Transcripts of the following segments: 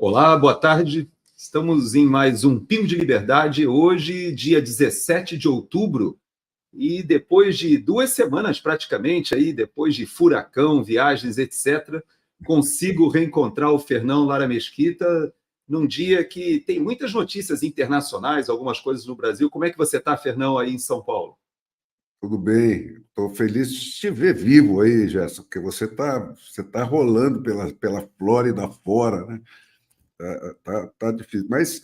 Olá, boa tarde. Estamos em mais um Pingo de Liberdade, hoje, dia 17 de outubro, e depois de 2 semanas praticamente, aí, depois de furacão, viagens, etc., consigo reencontrar o Fernão Lara Mesquita num dia que tem muitas notícias internacionais, algumas coisas no Brasil. Como é que você está, Fernão, aí em São Paulo? Tudo bem, estou feliz de te ver vivo aí, Gerson, porque você tá rolando pela Flórida fora, né? Tá difícil. Mas,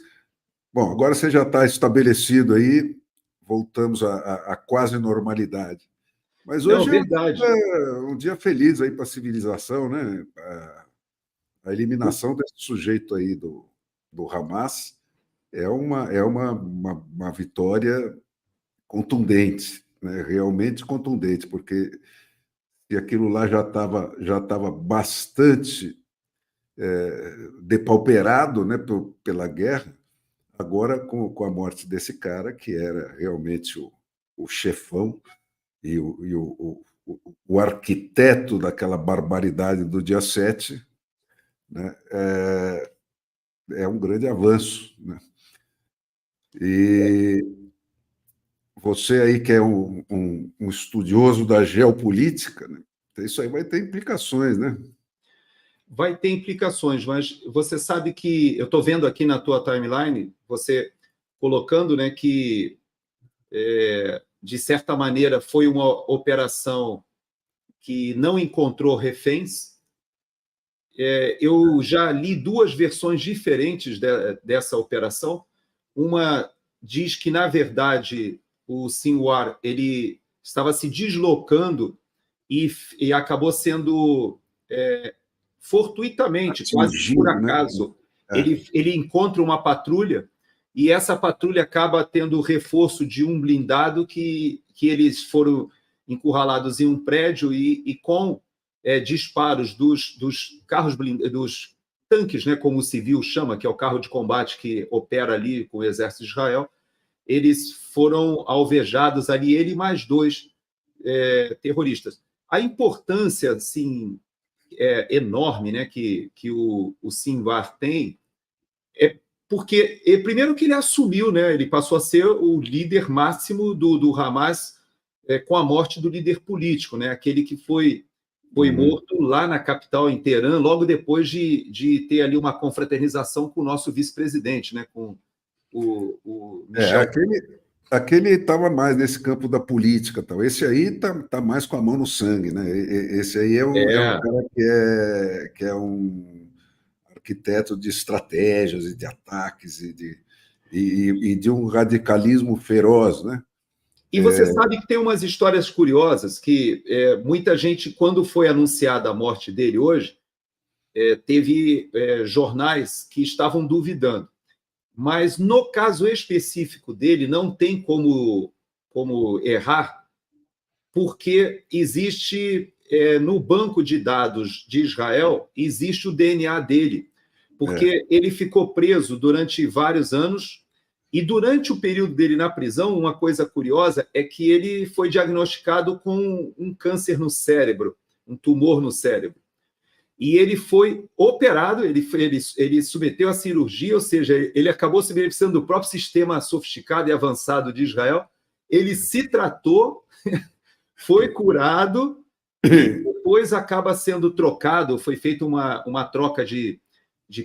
bom, agora você já está estabelecido aí, voltamos à quase normalidade. Mas Não, hoje é verdade. um dia feliz aí para a civilização, né? A eliminação desse sujeito aí do Hamas é uma vitória contundente, né? Realmente contundente, porque e aquilo lá já tava bastante depauperado, né, pela guerra, agora com a morte desse cara, que era realmente o chefão e o arquiteto daquela barbaridade do dia 7, né, é um grande avanço. Né? E você aí que é um estudioso da geopolítica, né, isso aí vai ter implicações, né? Vai ter implicações, mas você sabe que eu estou vendo aqui na tua timeline, você colocando, né, que, de certa maneira, foi uma operação que não encontrou reféns. Eu já li duas versões diferentes dessa operação. Uma diz que, na verdade, o Sinwar ele estava se deslocando e acabou sendo fortuitamente, quase por Atingido, né? acaso, É. ele encontra uma patrulha e essa patrulha acaba tendo reforço de um blindado que eles foram encurralados em um prédio e com disparos dos carros blindados, dos tanques, né, como o civil chama, que é o carro de combate que opera ali com o exército de Israel, eles foram alvejados ali, ele e mais dois terroristas. A importância, assim, enorme, né, que o Sinwar tem, é porque, primeiro, que ele assumiu, né, ele passou a ser o líder máximo do Hamas com a morte do líder político, né, aquele que foi morto lá na capital, em Teherã, logo depois de ter ali uma confraternização com o nosso vice-presidente, né, com o É, Michel. aquele estava mais nesse campo da política, tal. Esse aí tá mais com a mão no sangue, né? Esse aí é um É, cara que é um arquiteto de estratégias e de ataques e de um radicalismo feroz, né? e você sabe que tem umas histórias curiosas que muita gente, quando foi anunciada a morte dele hoje, teve jornais que estavam duvidando. Mas no caso específico dele, não tem como errar, porque existe no banco de dados de Israel, existe o DNA dele, É, porque ele ficou preso durante vários anos e durante o período dele na prisão, uma coisa curiosa é que ele foi diagnosticado com um câncer no cérebro, um tumor no cérebro. E ele foi operado, ele submeteu a cirurgia, ou seja, ele acabou se beneficiando do próprio sistema sofisticado e avançado de Israel. Ele se tratou, foi curado e depois acaba sendo trocado, foi feita uma troca de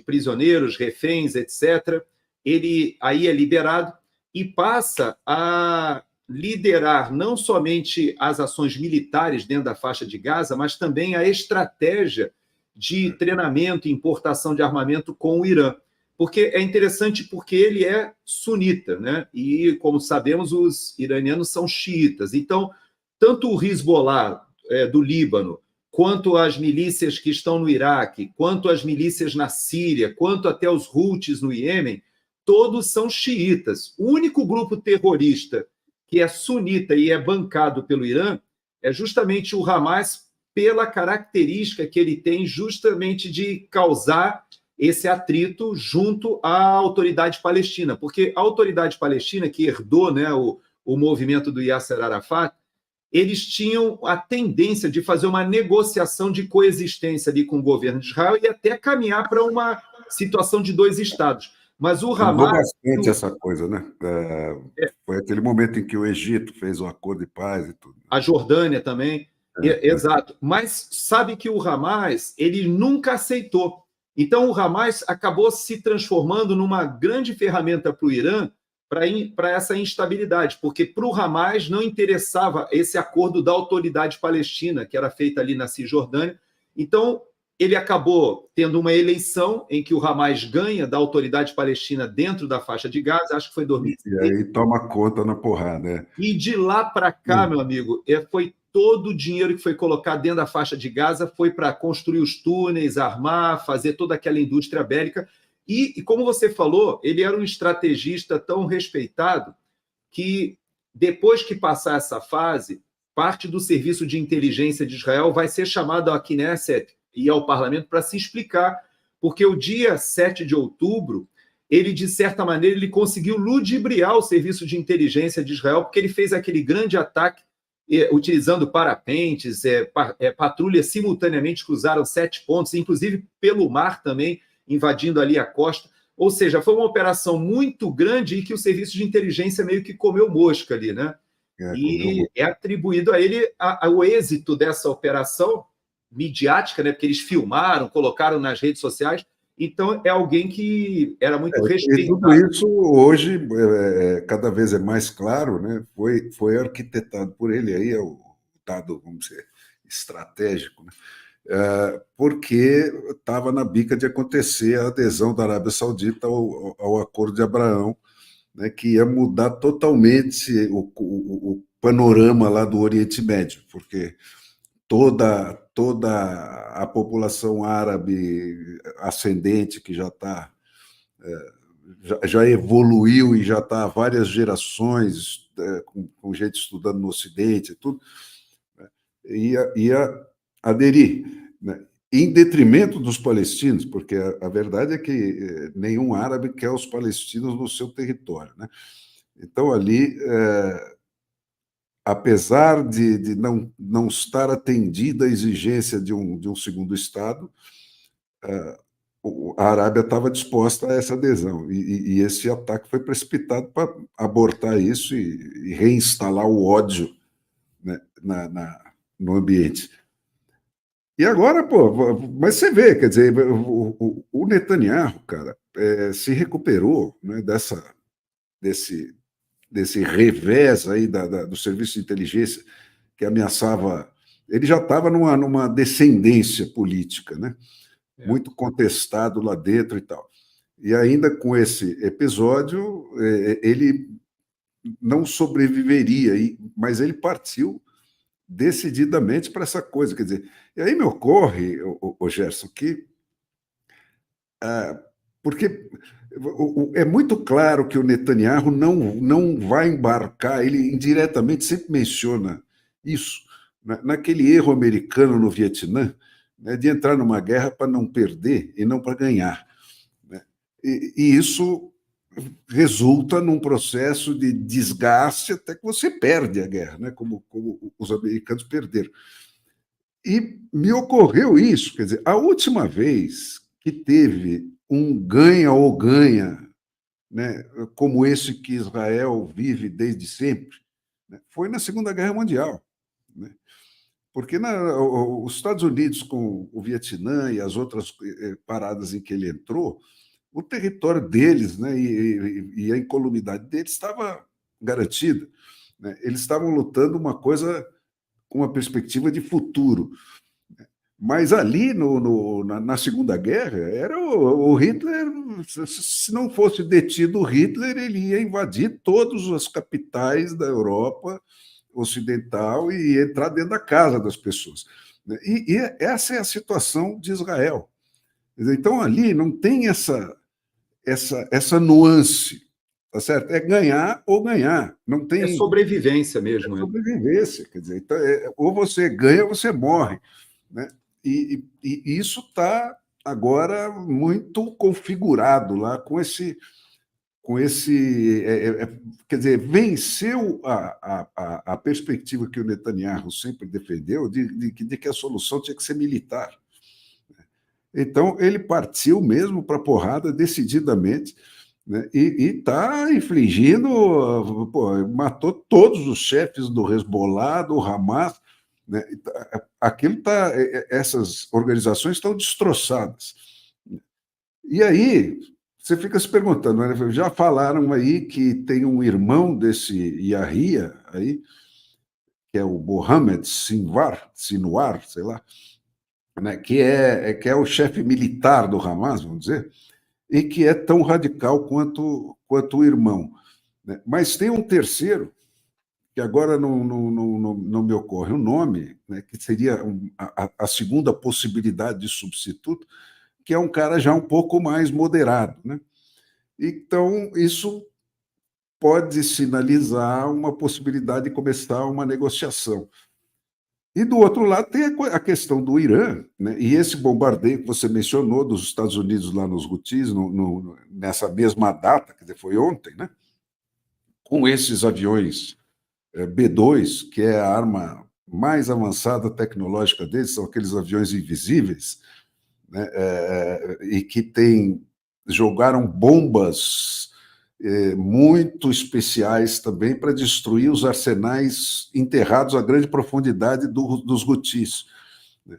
prisioneiros, reféns, etc. Ele aí é liberado e passa a liderar não somente as ações militares dentro da faixa de Gaza, mas também a estratégia de treinamento e importação de armamento com o Irã. Porque é interessante porque ele é sunita, né? E, como sabemos, os iranianos são xiitas. Então, tanto o Hezbollah do Líbano, quanto as milícias que estão no Iraque, quanto as milícias na Síria, quanto até os Houthis no Iêmen, todos são xiitas. O único grupo terrorista que é sunita e é bancado pelo Irã é justamente o Hamas, pela característica que ele tem justamente de causar esse atrito junto à autoridade palestina, porque a autoridade palestina, que herdou, né, o movimento do Yasser Arafat, eles tinham a tendência de fazer uma negociação de coexistência ali com o governo de Israel e até caminhar para uma situação de dois estados. Mas o Mudou Hamas... bastante essa coisa, né? Foi aquele momento em que o Egito fez o acordo de paz e tudo. A Jordânia também, exato. Mas sabe que o Hamas, ele nunca aceitou. Então, o Hamas acabou se transformando numa grande ferramenta para o Irã para essa instabilidade, porque para o Hamas não interessava esse acordo da autoridade palestina, que era feita ali na Cisjordânia. Então, ele acabou tendo uma eleição em que o Hamas ganha da autoridade palestina dentro da faixa de Gaza, acho que foi em 2006. E aí toma conta na porrada. E de lá para cá, meu amigo, foi todo o dinheiro que foi colocado dentro da faixa de Gaza foi para construir os túneis, armar, fazer toda aquela indústria bélica. E, como você falou, ele era um estrategista tão respeitado que, depois que passar essa fase, parte do serviço de inteligência de Israel vai ser chamado à Knesset e ao parlamento para se explicar, porque o dia 7 de outubro, ele, de certa maneira, ele conseguiu ludibriar o serviço de inteligência de Israel, porque ele fez aquele grande ataque utilizando parapentes, patrulhas simultaneamente cruzaram 7 pontos, inclusive pelo mar também, invadindo ali a costa. Ou seja, foi uma operação muito grande e que o serviço de inteligência meio que comeu mosca ali, né? E é atribuído a ele o êxito dessa operação midiática, né? Porque eles filmaram, colocaram nas redes sociais. Então, é alguém que era muito respeitado. E tudo isso, hoje, cada vez é mais claro, né? Foi arquitetado por ele, aí é o dado, vamos dizer, estratégico, né? Porque estava na bica de acontecer a adesão da Arábia Saudita ao Acordo de Abraão, né, que ia mudar totalmente o panorama lá do Oriente Médio, porque toda a população árabe ascendente que já evoluiu e já está há várias gerações com gente estudando no Ocidente e tudo, né, ia aderir, né, em detrimento dos palestinos, porque a verdade é que nenhum árabe quer os palestinos no seu território, né? Então, ali, apesar de não estar atendida a exigência de um segundo Estado, a Arábia estava disposta a essa adesão, e esse ataque foi precipitado para abortar isso e reinstalar o ódio, né, no ambiente. E agora, pô, mas você vê, quer dizer, o Netanyahu, cara, se recuperou, né, desse revés aí do serviço de inteligência que ameaçava. Ele já estava numa descendência política, né? Muito contestado lá dentro e tal. E ainda com esse episódio, ele não sobreviveria, mas ele partiu decididamente para essa coisa. Quer dizer, e aí me ocorre, o Gerson, que porque é muito claro que o Netanyahu não vai embarcar, ele indiretamente sempre menciona isso, naquele erro americano no Vietnã, né, de entrar numa guerra para não perder e não para ganhar, né? E isso resulta num processo de desgaste até que você perde a guerra, né, como os americanos perderam. E me ocorreu isso, quer dizer, a última vez que teve um ganha ou ganha, né, como esse que Israel vive desde sempre, né, foi na Segunda Guerra Mundial, né? Porque os Estados Unidos, com o Vietnã e as outras paradas em que ele entrou, o território deles, né, e a incolumidade deles estava garantida, né? Eles estavam lutando uma coisa com uma perspectiva de futuro. Mas ali, na Segunda Guerra, era o Hitler, se não fosse detido o Hitler, ele ia invadir todas as capitais da Europa Ocidental e entrar dentro da casa das pessoas. E essa é a situação de Israel. Então, ali não tem essa nuance, tá certo? É ganhar ou ganhar. Não tem, é sobrevivência mesmo. É sobrevivência, quer dizer, então, ou você ganha ou você morre, né? E isso está agora muito configurado lá com com esse, quer dizer, venceu a perspectiva que o Netanyahu sempre defendeu de que a solução tinha que ser militar. Então, ele partiu mesmo para a porrada decididamente, né? E está infligindo, pô, matou todos os chefes do Hezbollah, do Hamas, né? Aquilo tá, essas organizações estão destroçadas. E aí, você fica se perguntando, né? Já falaram aí que tem um irmão desse Yahya aí, que é o Mohammed Sinwar, sei lá, né? Que é o chefe militar do Hamas, vamos dizer, e que é tão radical quanto o irmão, né? Mas tem um terceiro, que agora não me ocorre o nome, né? Que seria a segunda possibilidade de substituto, que é um cara já um pouco mais moderado, né? Então, isso pode sinalizar uma possibilidade de começar uma negociação. E do outro lado tem a questão do Irã, né? E esse bombardeio que você mencionou dos Estados Unidos lá nos Houthis, nessa mesma data, que foi ontem, né? Com esses aviões B-2, que é a arma mais avançada tecnológica deles, são aqueles aviões invisíveis, né? E que jogaram bombas muito especiais também para destruir os arsenais enterrados a grande profundidade dos Houthis, né?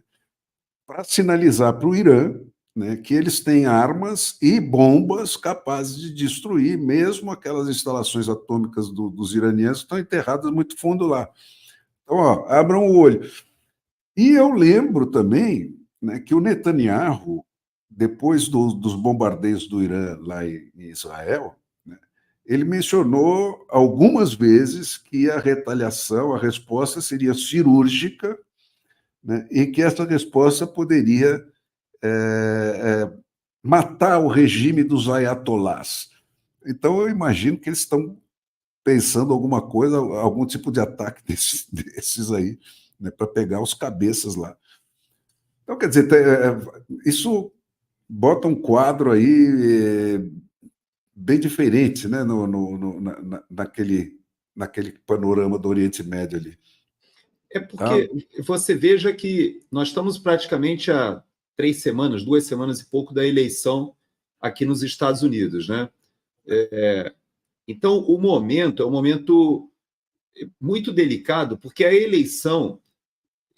Para sinalizar para o Irã, né, que eles têm armas e bombas capazes de destruir mesmo aquelas instalações atômicas dos iranianos que estão enterradas muito fundo lá. Então, ó, abram o olho. E eu lembro também, né, que o Netanyahu, depois dos bombardeios do Irã lá em Israel, né, ele mencionou algumas vezes que a retaliação, a resposta seria cirúrgica, né, e que essa resposta poderia matar o regime dos ayatolás. Então, eu imagino que eles estão pensando alguma coisa, algum tipo de ataque desses aí, né, para pegar os cabeças lá. Então, quer dizer, isso bota um quadro aí bem diferente, né, naquele panorama do Oriente Médio ali. É porque você veja que nós estamos praticamente há 3 semanas, 2 semanas e pouco da eleição aqui nos Estados Unidos, né? Então, o momento é um momento muito delicado, porque a eleição,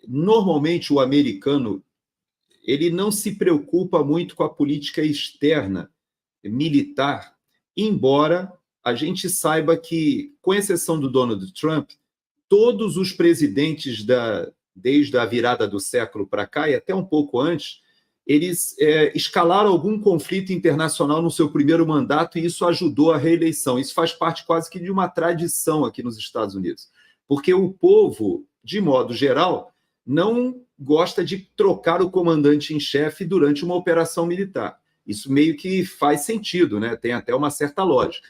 normalmente o americano, ele não se preocupa muito com a política externa militar, embora a gente saiba que, com exceção do Donald Trump, todos os presidentes desde a virada do século para cá, e até um pouco antes, eles escalaram algum conflito internacional no seu primeiro mandato e isso ajudou a reeleição. Isso faz parte quase que de uma tradição aqui nos Estados Unidos, porque o povo, de modo geral, não gosta de trocar o comandante em chefe durante uma operação militar. Isso meio que faz sentido, né? Tem até uma certa lógica.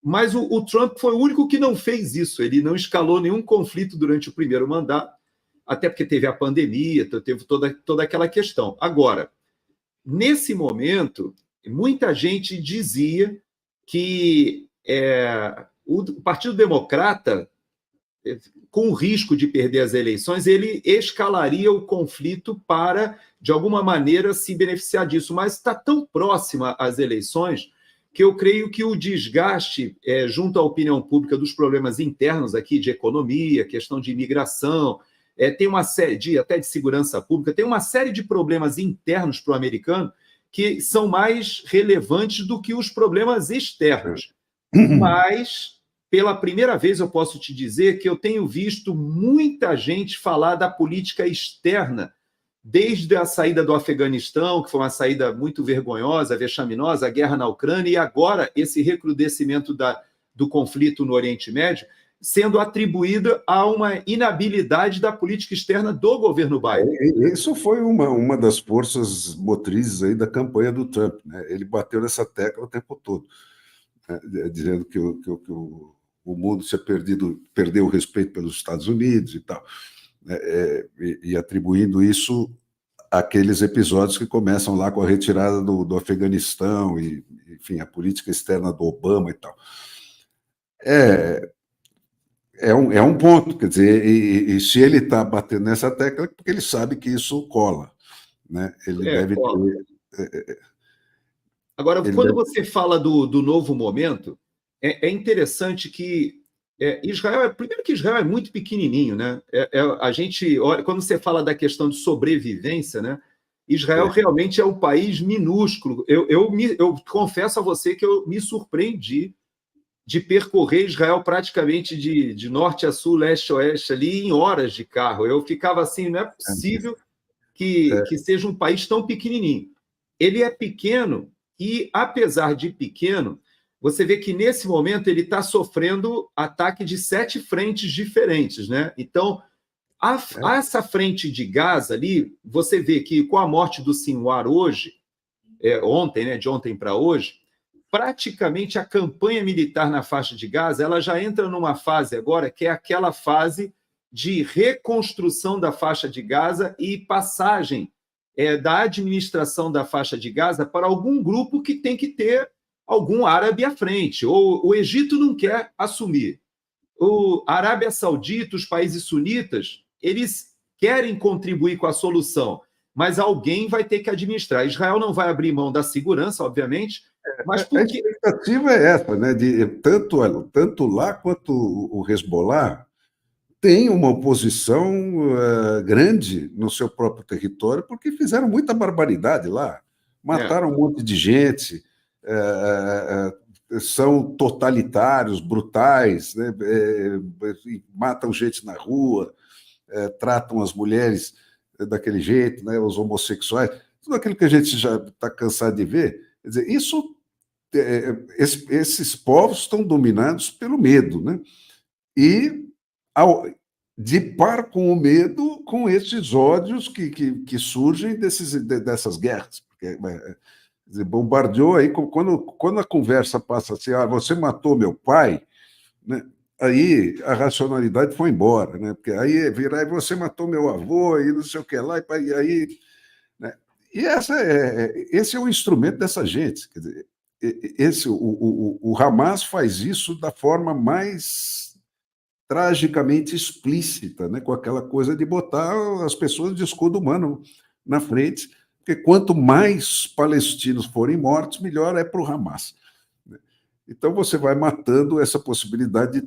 Mas o Trump foi o único que não fez isso. Ele não escalou nenhum conflito durante o primeiro mandato, até porque teve a pandemia, teve toda aquela questão. Agora, nesse momento, muita gente dizia que o Partido Democrata, com o risco de perder as eleições, ele escalaria o conflito para, de alguma maneira, se beneficiar disso. Mas está tão próxima às eleições que eu creio que o desgaste junto à opinião pública dos problemas internos aqui de economia, questão de imigração, tem uma série até de segurança pública, tem uma série de problemas internos para o americano que são mais relevantes do que os problemas externos. Mas, pela primeira vez, eu posso te dizer que eu tenho visto muita gente falar da política externa desde a saída do Afeganistão, que foi uma saída muito vergonhosa, vexaminosa, a guerra na Ucrânia, e agora esse recrudescimento do conflito no Oriente Médio, sendo atribuída a uma inabilidade da política externa do governo Biden. Isso foi uma das forças motrizes aí da campanha do Trump, né? Ele bateu nessa tecla o tempo todo, né? Dizendo que o mundo perdeu o respeito pelos Estados Unidos e tal, né? E atribuindo isso aqueles episódios que começam lá com a retirada do Afeganistão e, enfim, a política externa do Obama e tal. É um ponto, quer dizer, e se ele está batendo nessa tecla, é porque ele sabe que isso cola, né? Ele deve Cola. ter. Agora, Ele quando deve... você fala do novo momento, é interessante que Israel, primeiro que Israel é muito pequenininho, né? A gente olha, quando você fala da questão de sobrevivência, né? Israel realmente é um país minúsculo. Eu confesso a você que eu me surpreendi de percorrer Israel praticamente de norte a sul, leste a oeste, ali em horas de carro. Eu ficava assim, não é possível que seja um país tão pequenininho. Ele é pequeno e, apesar de pequeno, você vê que, nesse momento, ele está sofrendo ataque de 7 frentes diferentes, né? Então, essa frente de Gaza ali, você vê que, com a morte do Sinwar hoje, ontem, né, de ontem para hoje, praticamente a campanha militar na faixa de Gaza ela já entra numa fase agora que é aquela fase de reconstrução da faixa de Gaza e passagem da administração da faixa de Gaza para algum grupo que tem que ter algum árabe à frente. Ou o Egito não quer assumir. A Arábia Saudita, os países sunitas, eles querem contribuir com a solução, mas alguém vai ter que administrar. Israel não vai abrir mão da segurança, obviamente, mas A porque... expectativa é essa, né? Tanto lá quanto o Hezbollah tem uma oposição grande no seu próprio território, porque fizeram muita barbaridade lá, mataram um monte de gente, são totalitários, brutais, né? Matam gente na rua, tratam as mulheres daquele jeito, né? Os homossexuais, tudo aquilo que a gente já está cansado de ver. Quer dizer, esses povos estão dominados pelo medo, né? E, de par com o medo, com esses ódios que surgem dessas guerras. Porque, bombardeou aí, quando a conversa passa assim, você matou meu pai, né? Aí a racionalidade foi embora, né? Porque aí virar, você matou meu avô, e não sei o que lá, e aí... Né? E esse é o instrumento dessa gente. Quer dizer, o Hamas faz isso da forma mais tragicamente explícita, né? Com aquela coisa de botar as pessoas de escudo humano na frente, porque quanto mais palestinos forem mortos, melhor é para o Hamas. Então você vai matando essa possibilidade de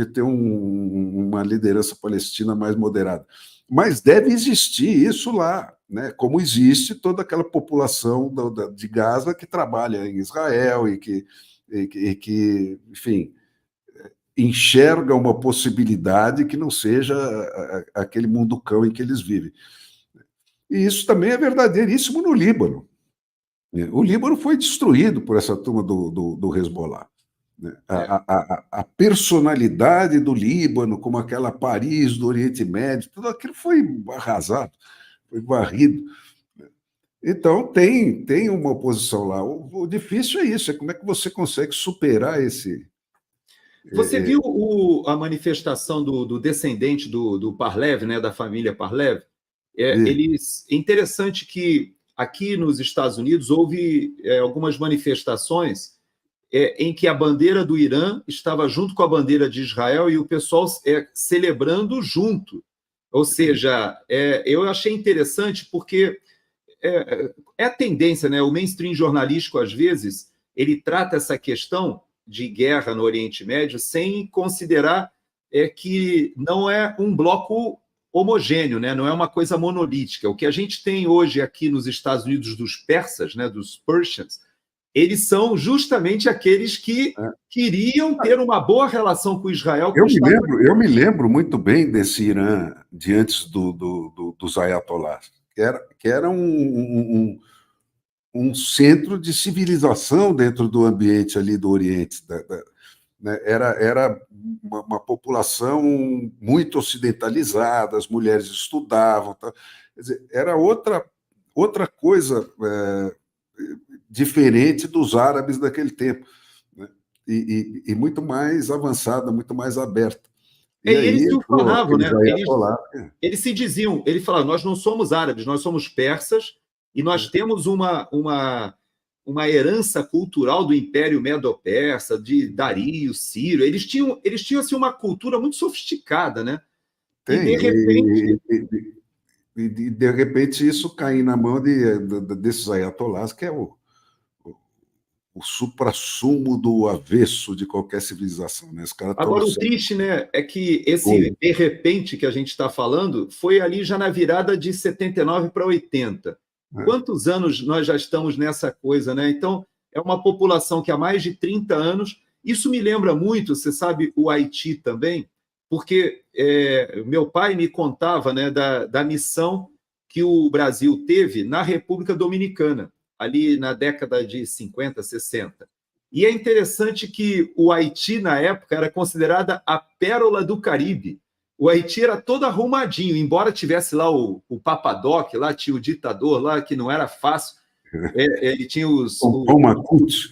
ter uma liderança palestina mais moderada. Mas deve existir isso lá, né? Como existe toda aquela população de Gaza que trabalha em Israel e que, enfim, enxerga uma possibilidade que não seja aquele munducão em que eles vivem. E isso também é verdadeiríssimo no Líbano. O Líbano foi destruído por essa turma do Hezbollah. A personalidade do Líbano, como aquela Paris do Oriente Médio, tudo aquilo foi arrasado, foi varrido. Então, tem uma oposição lá. O difícil é isso, é como é que você consegue superar esse... Você viu a manifestação do descendente do Parlev, né, da família Parlev? É interessante que aqui nos Estados Unidos houve algumas manifestações em que a bandeira do Irã estava junto com a bandeira de Israel e o pessoal celebrando junto. Ou seja, eu achei interessante porque é a tendência, né? O mainstream jornalístico, às vezes, ele trata essa questão de guerra no Oriente Médio sem considerar que não é um bloco homogêneo, né? Não é uma coisa monolítica. O que a gente tem hoje aqui nos Estados Unidos dos persas, né? Dos Persians, eles são justamente aqueles que queriam ter uma boa relação com Israel. Eu me lembro muito bem desse Irã de antes dos ayatollahs, que era um centro de civilização dentro do ambiente ali do Oriente. Né? Era uma população muito ocidentalizada, as mulheres estudavam. Tá? Quer dizer, era outra coisa diferente dos árabes daquele tempo, né? E muito mais avançada, muito mais aberta. E aí eles se ufanavam, né? aqueles ayatolá, Eles se diziam, ele falava, nós não somos árabes, nós somos persas e nós temos uma herança cultural do Império Medo-Persa, de Dario, Ciro. Eles tinham assim, uma cultura muito sofisticada, né? E, tem. de repente, De repente isso cair na mão desses ayatolás, que é o suprassumo do avesso de qualquer civilização. Né? Os caras estão agora, no o século triste, né, é que esse XVIII. de repente que a gente está falando foi ali já na virada de 79 para 80. Né? Quantos anos nós já estamos nessa coisa, né? Então, é uma população que há mais de 30 anos. Isso me lembra muito, você sabe, o Haiti também, porque meu pai me contava, né, da missão que o Brasil teve na República Dominicana, ali na década de 50, 60. E é interessante que o Haiti, na época, era considerada a pérola do Caribe. O Haiti era todo arrumadinho, embora tivesse lá o Papadoc, lá tinha o ditador lá, que não era fácil. Ele tinha Pompom Makut.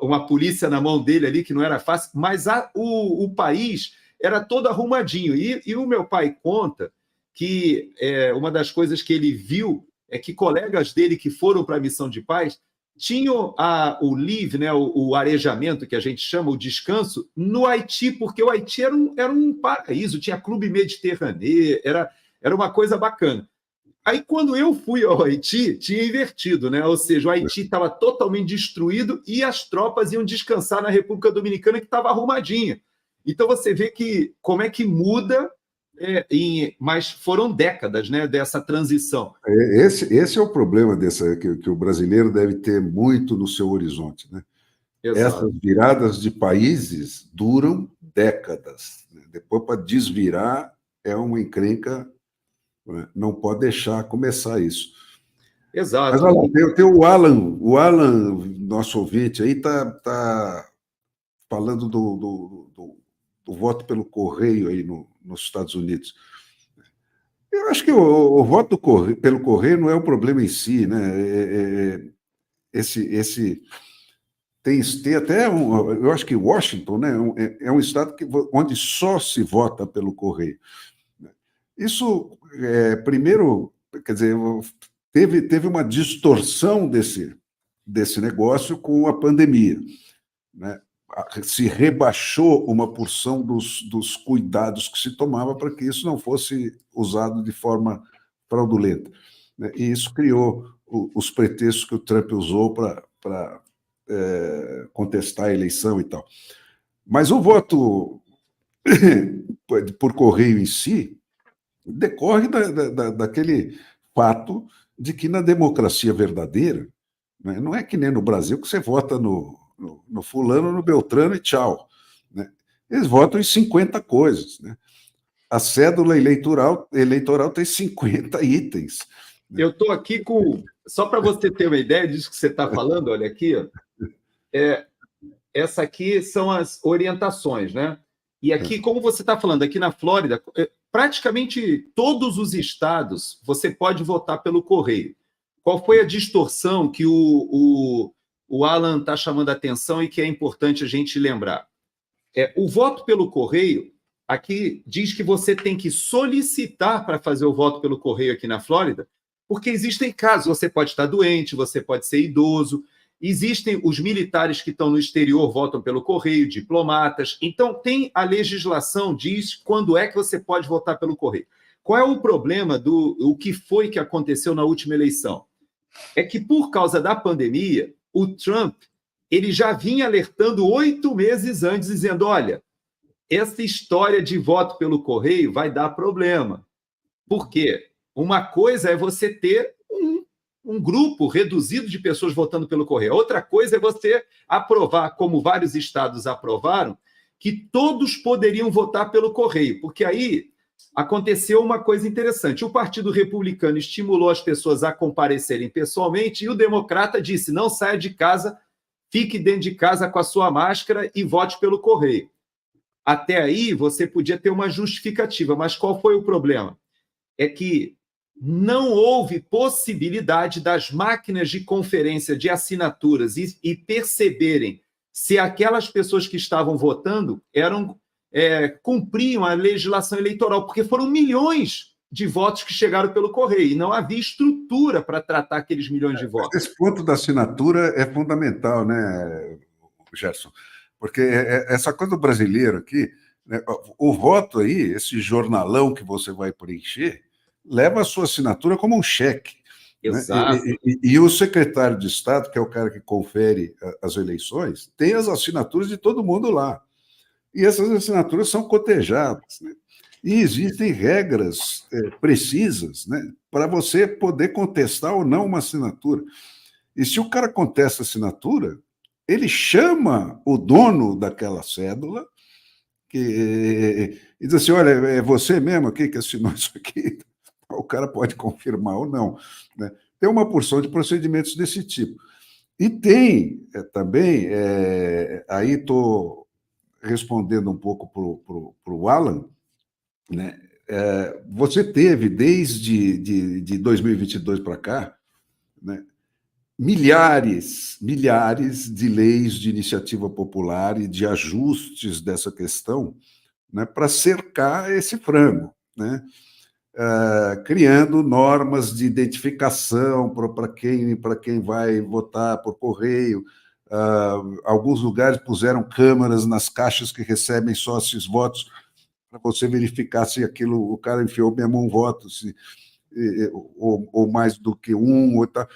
uma polícia na mão dele ali, que não era fácil, mas o país era todo arrumadinho. E o meu pai conta que uma das coisas que ele viu é que colegas dele que foram para a missão de paz tinham o leave, né, o arejamento, que a gente chama, o descanso, no Haiti, porque o Haiti era um paraíso, tinha clube mediterrâneo, era uma coisa bacana. Aí, quando eu fui ao Haiti, tinha invertido, né? Ou seja, o Haiti estava totalmente destruído e as tropas iam descansar na República Dominicana, que estava arrumadinha. Então, você vê que como é que muda, mas foram décadas, né, dessa transição. Esse é o problema que o brasileiro deve ter muito no seu horizonte. Né? Exato. Essas viradas de países duram décadas. Né? Depois, para desvirar, é uma encrenca. Não pode deixar começar isso. Exato. Mas olha lá, tem o Alan, nosso ouvinte aí, tá falando do voto pelo correio aí nos Estados Unidos. Eu acho que o voto pelo correio não é o problema em si, né? Tem até eu acho que Washington, né, é um estado onde só se vota pelo correio. Isso, primeiro, quer dizer, teve uma distorção desse negócio com a pandemia. Né? Se rebaixou uma porção dos cuidados que se tomava para que isso não fosse usado de forma fraudulenta. Né? E isso criou os pretextos que o Trump usou para contestar a eleição e tal. Mas o voto por correio em si decorre daquele fato de que na democracia verdadeira, né, não é que nem no Brasil que você vota no fulano, no Beltrano e tchau. Né? Eles votam em 50 coisas. Né? A cédula eleitoral tem 50 itens. Né? Eu estou aqui com... Só para você ter uma ideia disso que você está falando, olha aqui, ó, essa aqui são as orientações, né? E aqui, como você está falando, aqui na Flórida, praticamente todos os estados você pode votar pelo correio. Qual foi a distorção que o Alan está chamando a atenção e que é importante a gente lembrar? O voto pelo correio, aqui diz que você tem que solicitar para fazer o voto pelo correio aqui na Flórida, porque existem casos, você pode estar doente, você pode ser idoso, existem os militares que estão no exterior, votam pelo correio, diplomatas. Então, tem a legislação, diz quando é que você pode votar pelo correio. Qual é o problema o que foi que aconteceu na última eleição? É que, por causa da pandemia, o Trump ele já vinha alertando 8 meses antes, dizendo, olha, essa história de voto pelo correio vai dar problema. Por quê? Uma coisa é você ter um grupo reduzido de pessoas votando pelo correio. Outra coisa é você aprovar, como vários estados aprovaram, que todos poderiam votar pelo correio, porque aí aconteceu uma coisa interessante. O Partido Republicano estimulou as pessoas a comparecerem pessoalmente e o democrata disse, não saia de casa, fique dentro de casa com a sua máscara e vote pelo correio. Até aí você podia ter uma justificativa, mas qual foi o problema? É que não houve possibilidade das máquinas de conferência de assinaturas e perceberem se aquelas pessoas que estavam votando eram cumpriam a legislação eleitoral, porque foram milhões de votos que chegaram pelo correio, e não havia estrutura para tratar aqueles milhões de votos. Esse ponto da assinatura é fundamental, né, Gerson? Porque essa coisa do brasileiro aqui, né, o voto aí, esse jornalão que você vai preencher, leva a sua assinatura como um cheque. Exato. Né? E o secretário de Estado, que é o cara que confere as eleições, tem as assinaturas de todo mundo lá. E essas assinaturas são cotejadas, né? E existem regras precisas, né, para você poder contestar ou não uma assinatura. E se o cara contesta a assinatura, ele chama o dono daquela cédula e diz assim, olha, é você mesmo aqui que assinou isso aqui? O cara pode confirmar ou não. Né? Tem uma porção de procedimentos desse tipo. E tem também, aí estou respondendo um pouco para o Alan, né? Você teve, desde de 2022 para cá, né, milhares de leis de iniciativa popular e de ajustes dessa questão, né, para cercar esse frango, né? Criando normas de identificação para quem vai votar por correio. Alguns lugares puseram câmeras nas caixas que recebem só esses votos, para você verificar se o cara enfiou mesmo um voto, ou mais do que um. Então,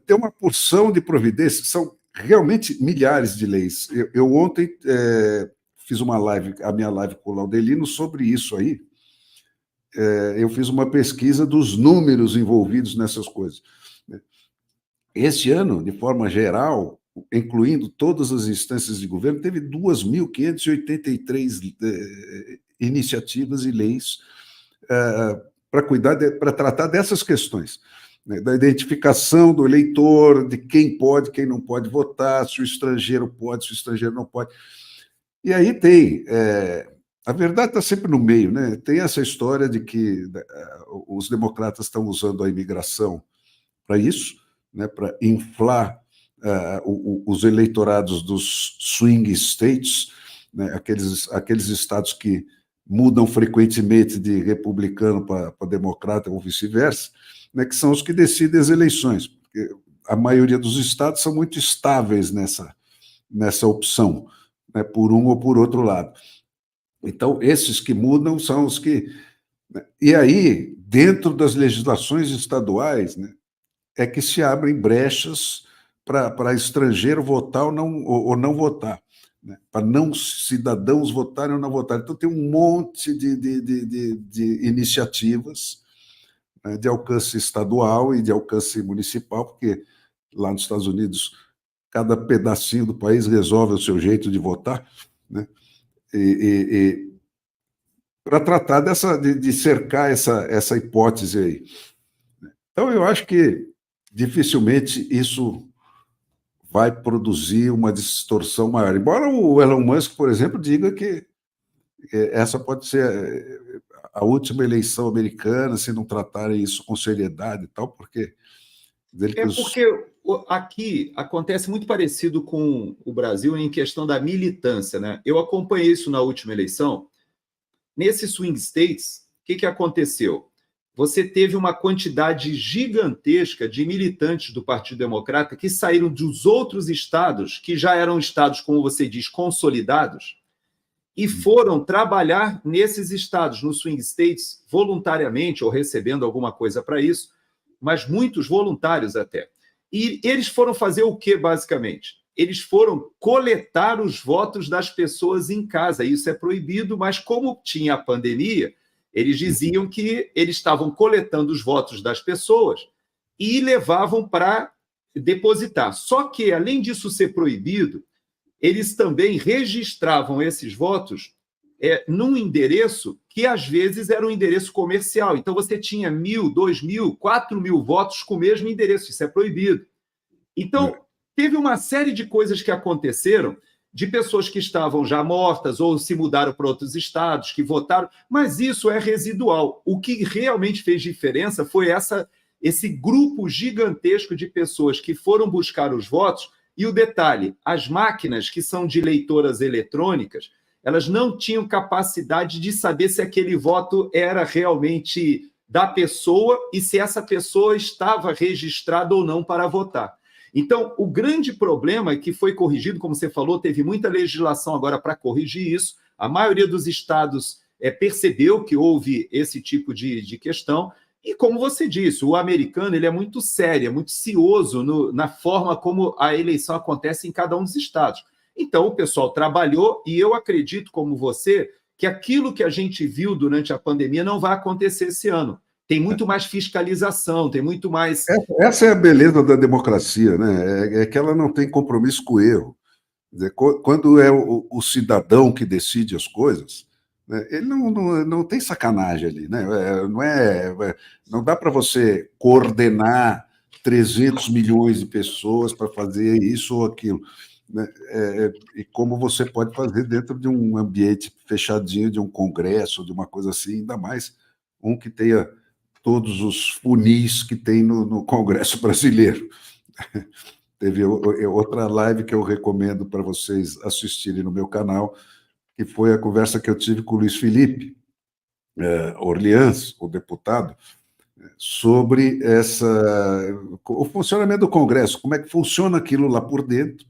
tem uma porção de providências, são realmente milhares de leis. Eu ontem fiz uma live, a minha live com o Laudelino, sobre isso aí. Eu fiz uma pesquisa dos números envolvidos nessas coisas. Este ano, de forma geral, incluindo todas as instâncias de governo, teve 2.583 iniciativas e leis para tratar dessas questões, né, da identificação do eleitor, de quem pode, quem não pode votar, se o estrangeiro pode, se o estrangeiro não pode. E aí tem... a verdade está sempre no meio, né? Tem essa história de que os democratas estão usando a imigração para isso, né, para inflar os eleitorados dos swing states, né, aqueles estados que mudam frequentemente de republicano para democrata ou vice-versa, né, que são os que decidem as eleições. Porque a maioria dos estados são muito estáveis nessa opção, né, por um ou por outro lado. Então, esses que mudam são os que... E aí, dentro das legislações estaduais, né, é que se abrem brechas para estrangeiro votar ou não votar, né? Para não cidadãos votarem ou não votarem. Então, tem um monte de iniciativas, né, de alcance estadual e de alcance municipal, porque lá nos Estados Unidos, cada pedacinho do país resolve o seu jeito de votar, né? Para tratar de cercar essa hipótese aí. Então, eu acho que dificilmente isso vai produzir uma distorção maior. Embora o Elon Musk, por exemplo, diga que essa pode ser a última eleição americana, se não tratarem isso com seriedade e tal, porque... Porque aqui acontece muito parecido com o Brasil em questão da militância, né? Eu acompanhei isso na última eleição. Nesses swing states, o que aconteceu? Você teve uma quantidade gigantesca de militantes do Partido Democrata que saíram dos outros estados, que já eram estados, como você diz, consolidados, e foram trabalhar nesses estados, nos swing states, voluntariamente ou recebendo alguma coisa para isso, mas muitos voluntários até. E eles foram fazer o quê, basicamente? Eles foram coletar os votos das pessoas em casa. Isso é proibido, mas como tinha a pandemia, eles diziam que eles estavam coletando os votos das pessoas e levavam para depositar. Só que, além disso ser proibido, eles também registravam esses votos num endereço que, às vezes, era um endereço comercial. Então, você tinha 1.000, 2.000, 4.000 votos com o mesmo endereço. Isso é proibido. Então, teve uma série de coisas que aconteceram, de pessoas que estavam já mortas ou se mudaram para outros estados, que votaram, mas isso é residual. O que realmente fez diferença foi esse grupo gigantesco de pessoas que foram buscar os votos. E o detalhe, as máquinas que são de leitoras eletrônicas, elas não tinham capacidade de saber se aquele voto era realmente da pessoa e se essa pessoa estava registrada ou não para votar. Então, o grande problema que foi corrigido, como você falou, teve muita legislação agora para corrigir isso, a maioria dos estados percebeu que houve esse tipo de questão, e como você disse, o americano ele é muito sério, é muito cioso na forma como a eleição acontece em cada um dos estados. Então, o pessoal trabalhou, e eu acredito, como você, que aquilo que a gente viu durante a pandemia não vai acontecer esse ano. Tem muito mais fiscalização, tem muito mais... Essa é a beleza da democracia, né? É que ela não tem compromisso com o erro. Quer dizer, quando é o cidadão que decide as coisas, né, ele não tem sacanagem ali, né? Não dá para você coordenar 300 milhões de pessoas para fazer isso ou aquilo, né? E como você pode fazer dentro de um ambiente fechadinho, de um congresso, de uma coisa assim, ainda mais um que tenha todos os funis que tem no Congresso brasileiro. Teve outra live que eu recomendo para vocês assistirem no meu canal, que foi a conversa que eu tive com o Luiz Felipe Orleans, o deputado, sobre o funcionamento do Congresso, como é que funciona aquilo lá por dentro,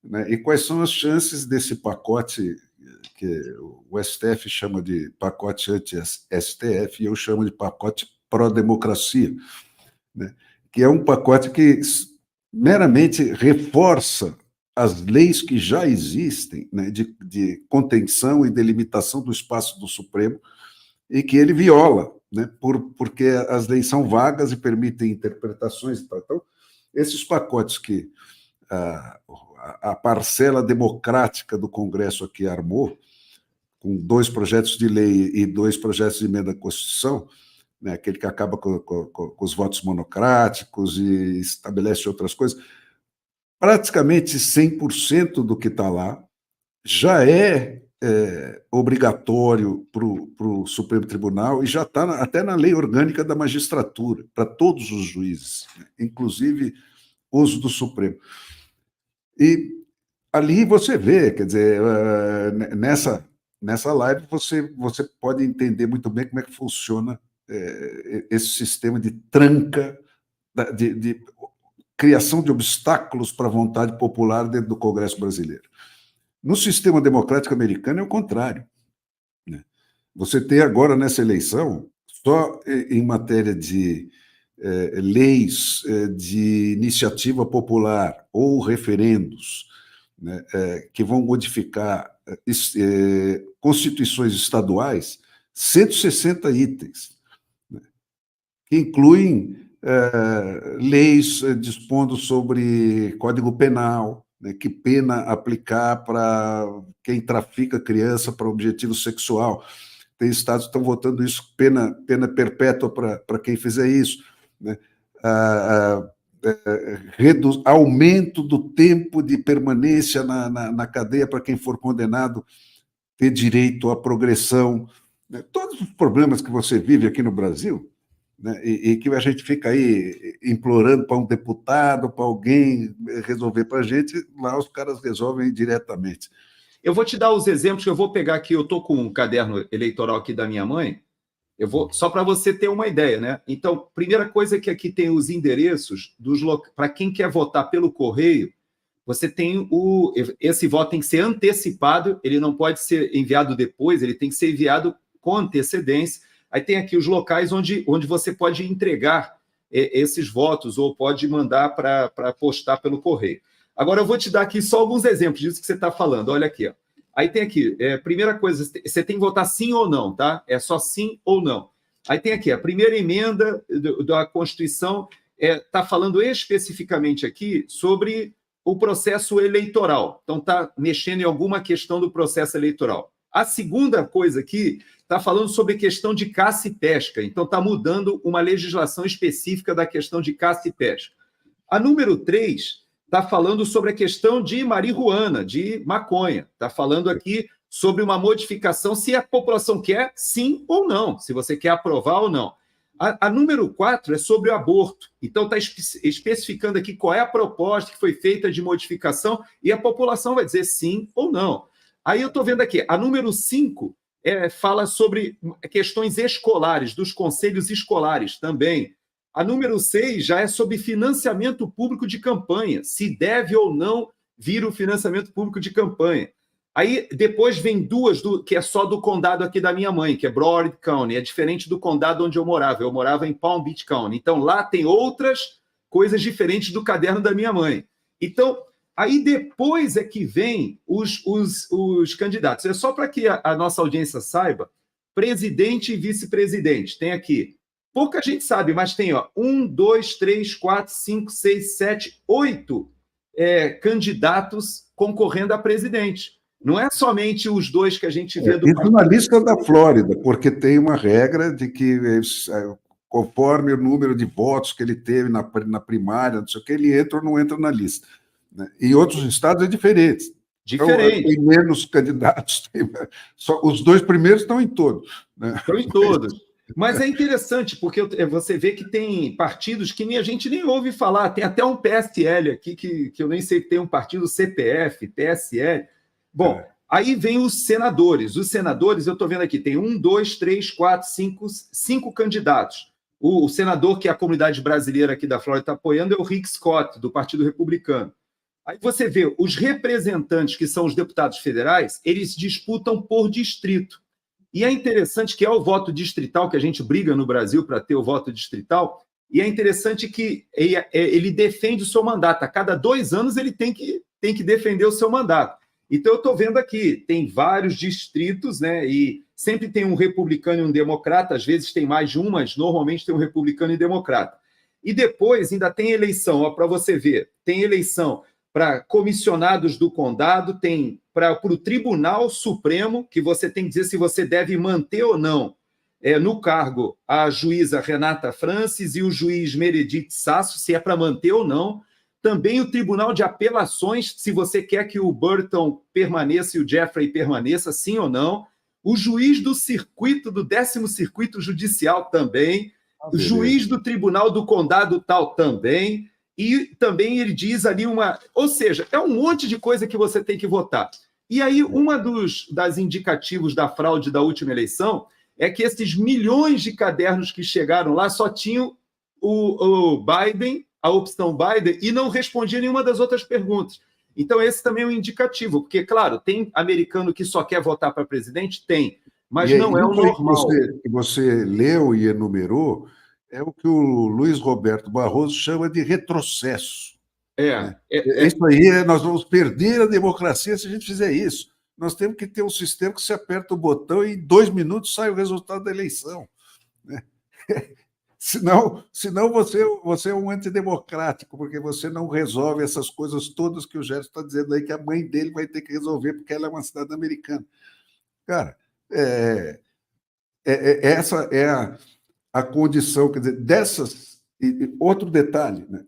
né, e quais são as chances desse pacote que o STF chama de pacote anti-STF e eu chamo de pacote pró-democracia, né, que é um pacote que meramente reforça as leis que já existem, né, de contenção e delimitação do espaço do Supremo e que ele viola, né, porque as leis são vagas e permitem interpretações e tal. Então, esses pacotes que a parcela democrática do Congresso aqui armou, com 2 projetos de lei e 2 projetos de emenda à Constituição, né, aquele que acaba com os votos monocráticos e estabelece outras coisas, praticamente 100% do que está lá já é obrigatório para o Supremo Tribunal e já está até na lei orgânica da magistratura, para todos os juízes, né, inclusive os do Supremo. E ali você vê, quer dizer, nessa live você pode entender muito bem como é que funciona esse sistema de tranca, de criação de obstáculos para a vontade popular dentro do Congresso brasileiro. No sistema democrático americano é o contrário, né? Você tem agora nessa eleição, só em matéria de leis de iniciativa popular ou referendos, né, que vão modificar constituições estaduais, 160 itens, né, que incluem leis dispondo sobre Código Penal, né, que pena aplicar para quem trafica criança para objetivo sexual. Tem estados que estão votando isso, pena perpétua para quem fizer isso, né? Aumento do tempo de permanência na cadeia para quem for condenado ter direito à progressão, né? Todos os problemas que você vive aqui no Brasil, né, e que a gente fica aí implorando para um deputado, para alguém resolver para a gente, lá os caras resolvem diretamente. Eu vou te dar os exemplos que eu vou pegar aqui. Eu estou com um caderno eleitoral aqui da minha mãe, só para você ter uma ideia, né? Então, primeira coisa é que aqui tem os endereços para quem quer votar pelo correio. Você tem esse voto tem que ser antecipado, ele não pode ser enviado depois, ele tem que ser enviado com antecedência. Aí tem aqui os locais onde você pode entregar esses votos ou pode mandar para postar pelo correio. Agora, eu vou te dar aqui só alguns exemplos disso que você está falando. Olha aqui, ó. Aí tem aqui, primeira coisa, você tem que votar sim ou não, tá? É só sim ou não. Aí tem aqui, a primeira emenda da Constituição está falando especificamente aqui sobre o processo eleitoral. Então, está mexendo em alguma questão do processo eleitoral. A segunda coisa aqui está falando sobre questão de caça e pesca. Então, está mudando uma legislação específica da questão de caça e pesca. A número 3 está falando sobre a questão de marihuana, de maconha. Está falando aqui sobre uma modificação, se a população quer, sim ou não, se você quer aprovar ou não. A número 4 é sobre o aborto. Então, está especificando aqui qual é a proposta que foi feita de modificação e a população vai dizer sim ou não. Aí eu estou vendo aqui, a número 5 fala sobre questões escolares, dos conselhos escolares também. A número 6 já é sobre financiamento público de campanha, se deve ou não vir o financiamento público de campanha. Aí depois vem duas, que é só do condado aqui da minha mãe, que é Broward County, é diferente do condado onde eu morava em Palm Beach County. Então lá tem outras coisas diferentes do caderno da minha mãe. Então, aí depois é que vem os candidatos. É só para que a nossa audiência saiba, presidente e vice-presidente. Tem aqui, pouca gente sabe, mas tem 1, 2, 3, 4, 5, 6, 7, 8 candidatos concorrendo a presidente. Não é somente os dois que a gente vê do Isso na lista da Flórida, porque tem uma regra de que, conforme o número de votos que ele teve na primária, não sei o que, ele entra ou não entra na lista. Né? Em outros estados é diferente. Diferente. Então, tem menos candidatos. Só, os dois primeiros estão em todos. Né? Estão em todos. Mas é interessante, porque você vê que tem partidos que a gente nem ouve falar. Tem até um PSL aqui, que eu nem sei que tem um partido CPF, PSL. Bom, aí vem os senadores. Os senadores, eu estou vendo aqui, tem 1, 2, 3, 4, 5 candidatos. O senador que a comunidade brasileira aqui da Flórida está apoiando é o Rick Scott, do Partido Republicano. Aí você vê, os representantes, que são os deputados federais, eles disputam por distrito. E é interessante que é o voto distrital, que a gente briga no Brasil para ter o voto distrital, e é interessante que ele defende o seu mandato. A cada 2 anos ele tem que defender o seu mandato. Então, eu estou vendo aqui, tem vários distritos, né? E sempre tem um republicano e um democrata, às vezes tem mais de um, mas normalmente tem um republicano e democrata. E depois ainda tem eleição, para você ver, tem eleição para comissionados do condado, tem para o Tribunal Supremo, que você tem que dizer se você deve manter ou não no cargo a juíza Renata Francis e o juiz Meredith Sasso, se é para manter ou não. Também o Tribunal de Apelações, se você quer que o Burton permaneça e o Jeffrey permaneça, sim ou não. O juiz do circuito, do 10º Circuito Judicial também. O juiz do Tribunal do Condado tal também. E também ele diz ali Ou seja, é um monte de coisa que você tem que votar. E aí, uma das indicativos da fraude da última eleição é que esses milhões de cadernos que chegaram lá só tinham o Biden, a opção Biden, e não respondia nenhuma das outras perguntas. Então, esse também é um indicativo, porque, claro, tem americano que só quer votar para presidente? Tem, mas não é o normal. Que você leu e enumerou é o que o Luiz Roberto Barroso chama de retrocesso. Isso aí, nós vamos perder a democracia se a gente fizer isso. Nós temos que ter um sistema que se aperta o botão e em 2 minutos sai o resultado da eleição. Né? Senão você é um antidemocrático, porque você não resolve essas coisas todas que o Gerson está dizendo aí, que a mãe dele vai ter que resolver, porque ela é uma cidadã americana. Cara, essa é a condição, quer dizer, dessas... Outro detalhe, né?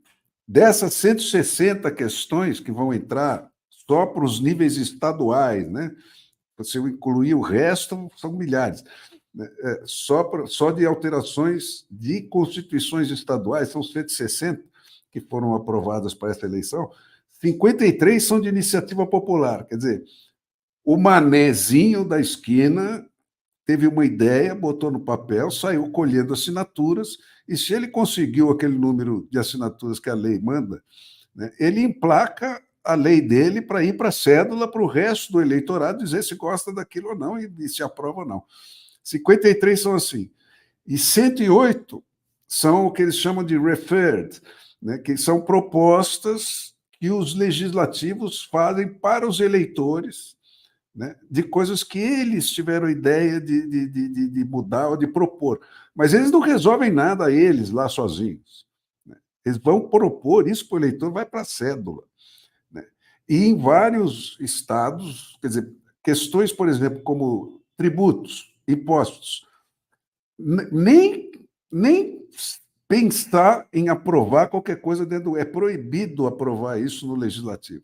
Dessas 160 questões que vão entrar só para os níveis estaduais, né? Se eu incluir o resto, são milhares. Só de alterações de constituições estaduais, são 160 que foram aprovadas para essa eleição, 53 são de iniciativa popular. Quer dizer, o manezinho da esquina teve uma ideia, botou no papel, saiu colhendo assinaturas, e se ele conseguiu aquele número de assinaturas que a lei manda, né, ele emplaca a lei dele para ir para a cédula para o resto do eleitorado dizer se gosta daquilo ou não e se aprova ou não. 53 são assim. E 108 são o que eles chamam de referred, né, que são propostas que os legislativos fazem para os eleitores, né, de coisas que eles tiveram ideia de mudar ou de propor. Mas eles não resolvem nada eles lá sozinhos. Né? Eles vão propor isso para o eleitor, vai para a cédula. Né? E em vários estados, quer dizer, questões, por exemplo, como tributos, impostos, nem pensar em aprovar qualquer coisa dentro. É proibido aprovar isso no legislativo.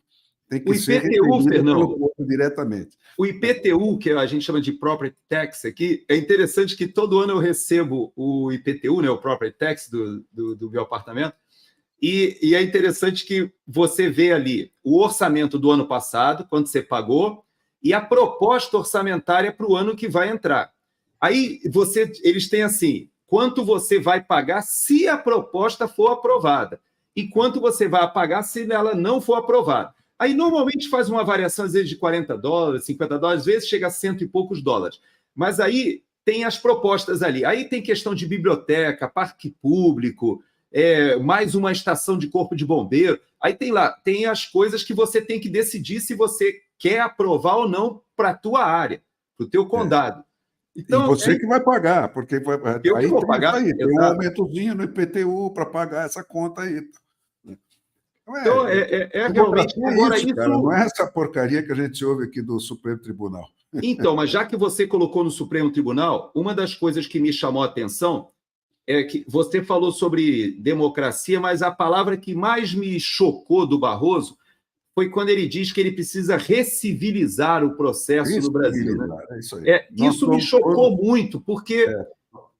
Tem que ser IPTU, Fernando, pelo povo diretamente. O IPTU, que a gente chama de Property Tax aqui, é interessante que todo ano eu recebo o IPTU, né, o Property Tax do meu apartamento, e é interessante que você vê ali o orçamento do ano passado, quanto você pagou, e a proposta orçamentária para o ano que vai entrar. Aí eles têm assim, quanto você vai pagar se a proposta for aprovada e quanto você vai pagar se ela não for aprovada. Aí, normalmente, faz uma variação, às vezes, de $40, $50, às vezes chega a cento e poucos dólares. Mas aí tem as propostas ali. Aí tem questão de biblioteca, parque público, mais uma estação de corpo de bombeiro. Aí tem as coisas que você tem que decidir se você quer aprovar ou não para a tua área, para o teu condado. Então, e você que vai pagar, porque eu aí que vou pagar. Aí, tem um aumentozinho no IPTU para pagar essa conta aí. Então, realmente... Agora, isso, cara, não é essa porcaria que a gente ouve aqui do Supremo Tribunal. Então, mas já que você colocou no Supremo Tribunal, uma das coisas que me chamou a atenção é que você falou sobre democracia, mas a palavra que mais me chocou do Barroso foi quando ele diz que ele precisa recivilizar o processo no Brasil. Né? É isso aí. Isso me chocou muito, porque...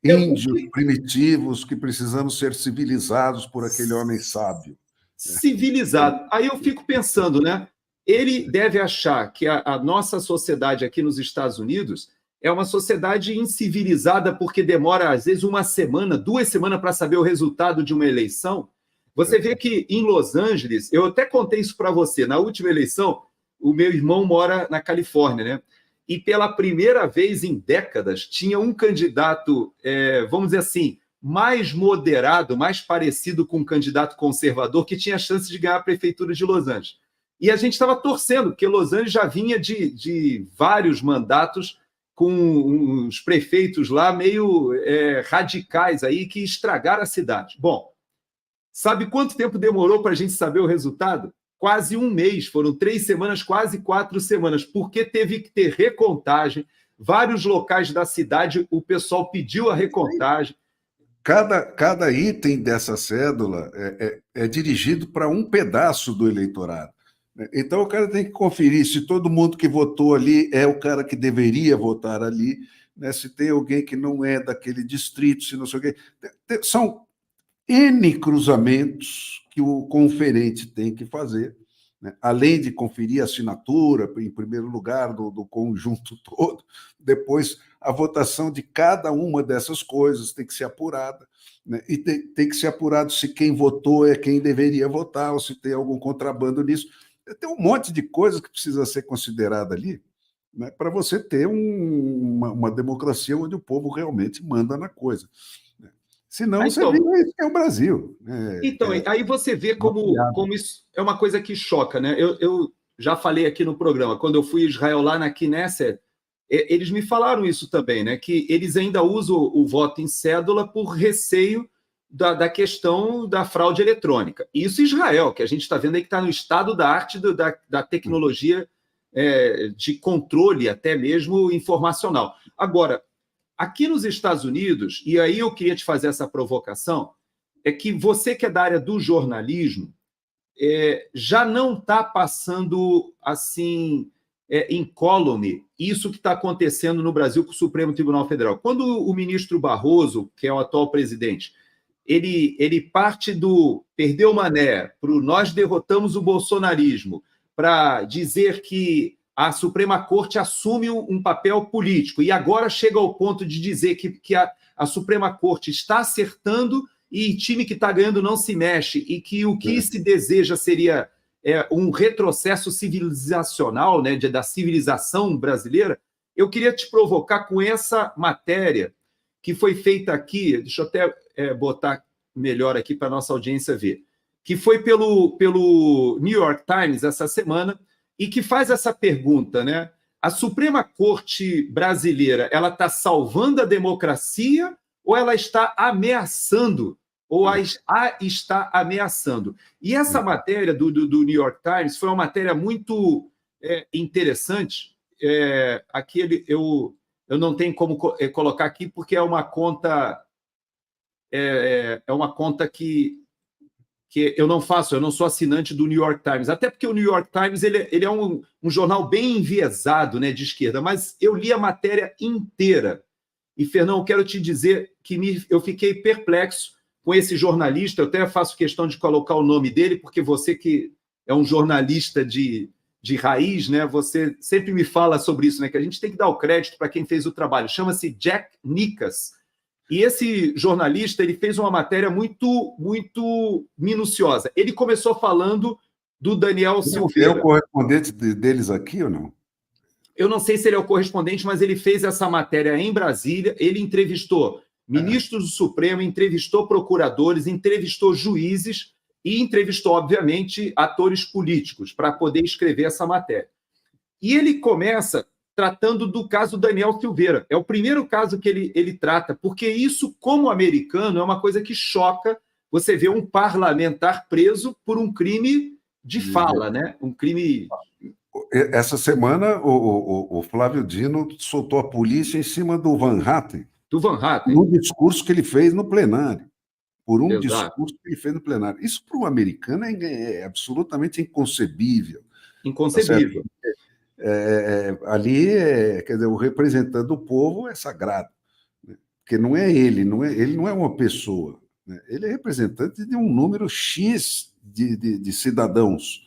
índios primitivos que precisamos ser civilizados por aquele homem sábio. Civilizado. Aí eu fico pensando, né? Ele deve achar que a nossa sociedade aqui nos Estados Unidos é uma sociedade incivilizada porque demora, às vezes, 1 semana, 2 semanas para saber o resultado de uma eleição. Você vê que em Los Angeles, eu até contei isso para você, na última eleição, o meu irmão mora na Califórnia, né? E pela primeira vez em décadas, tinha um candidato, vamos dizer assim, mais moderado, mais parecido com um candidato conservador, que tinha chance de ganhar a prefeitura de Los Angeles. E a gente estava torcendo, porque Los Angeles já vinha de vários mandatos com os prefeitos lá meio radicais aí, que estragaram a cidade. Bom, sabe quanto tempo demorou para a gente saber o resultado? Quase 1 mês, foram 3 semanas, quase 4 semanas, porque teve que ter recontagem, vários locais da cidade, o pessoal pediu a recontagem. Cada item dessa cédula é dirigido para um pedaço do eleitorado. Então, o cara tem que conferir se todo mundo que votou ali é o cara que deveria votar ali, né? Se tem alguém que não é daquele distrito, se não sei o quê. São N cruzamentos que o conferente tem que fazer, né? Além de conferir a assinatura, em primeiro lugar, do conjunto todo, depois a votação de cada uma dessas coisas tem que ser apurada, né? E tem que ser apurado se quem votou é quem deveria votar, ou se tem algum contrabando nisso. Tem um monte de coisas que precisa ser considerada ali, né, para você ter uma democracia onde o povo realmente manda na coisa. Senão, você vê isso que é o Brasil. Então, aí você vê como isso é uma coisa que choca, né? Eu já falei aqui no programa, quando eu fui a Israel lá na Knesset, eles me falaram isso também, né? Que eles ainda usam o voto em cédula por receio da questão da fraude eletrônica. Isso em Israel, que a gente está vendo aí que está no estado da arte da tecnologia de controle, até mesmo informacional. Agora, aqui nos Estados Unidos, e aí eu queria te fazer essa provocação, é que você que é da área do jornalismo já não está passando assim incólume isso que está acontecendo no Brasil com o Supremo Tribunal Federal. Quando o ministro Barroso, que é o atual presidente, ele parte do perdeu Mané para o nós derrotamos o bolsonarismo, para dizer que a Suprema Corte assume um papel político, e agora chega ao ponto de dizer que a Suprema Corte está acertando e time que está ganhando não se mexe, e que o que se deseja seria um retrocesso civilizacional, né, da civilização brasileira. Eu queria te provocar com essa matéria que foi feita aqui, deixa eu até botar melhor aqui para a nossa audiência ver, que foi pelo New York Times essa semana, e que faz essa pergunta, né? A Suprema Corte brasileira, ela está salvando a democracia ou ela está ameaçando? Ou está ameaçando? E essa matéria do New York Times foi uma matéria muito interessante. Aqui eu não tenho como colocar aqui, porque é uma conta que eu não faço, eu não sou assinante do New York Times, até porque o New York Times ele é um jornal bem enviesado, né, de esquerda, mas eu li a matéria inteira. E, Fernão, eu quero te dizer que eu fiquei perplexo com esse jornalista, eu até faço questão de colocar o nome dele, porque você que é um jornalista de de raiz, né? Você sempre me fala sobre isso, né? Que a gente tem que dar o crédito para quem fez o trabalho. Chama-se Jack Nickas. E esse jornalista, ele fez uma matéria muito, muito minuciosa. Ele começou falando do Daniel Silveira. É o correspondente deles aqui ou não? Eu não sei se ele é o correspondente, mas ele fez essa matéria em Brasília. Ele entrevistou ministros do Supremo, entrevistou procuradores, entrevistou juízes e entrevistou, obviamente, atores políticos para poder escrever essa matéria. E ele começa tratando do caso Daniel Silveira. É o primeiro caso que ele trata, porque isso, como americano, é uma coisa que choca você ver um parlamentar preso por um crime de fala, né? Um crime... Essa semana, o Flávio Dino soltou a polícia em cima do Van Hatten, do Van Hatten, no discurso que ele fez no plenário. Por um Exato. discurso que ele fez no plenário. Isso, para um americano, é absolutamente inconcebível. Inconcebível. Tá ali, quer dizer, o representante do povo é sagrado, né? Porque não é ele, ele não é uma pessoa, né? Ele é representante de um número X de cidadãos.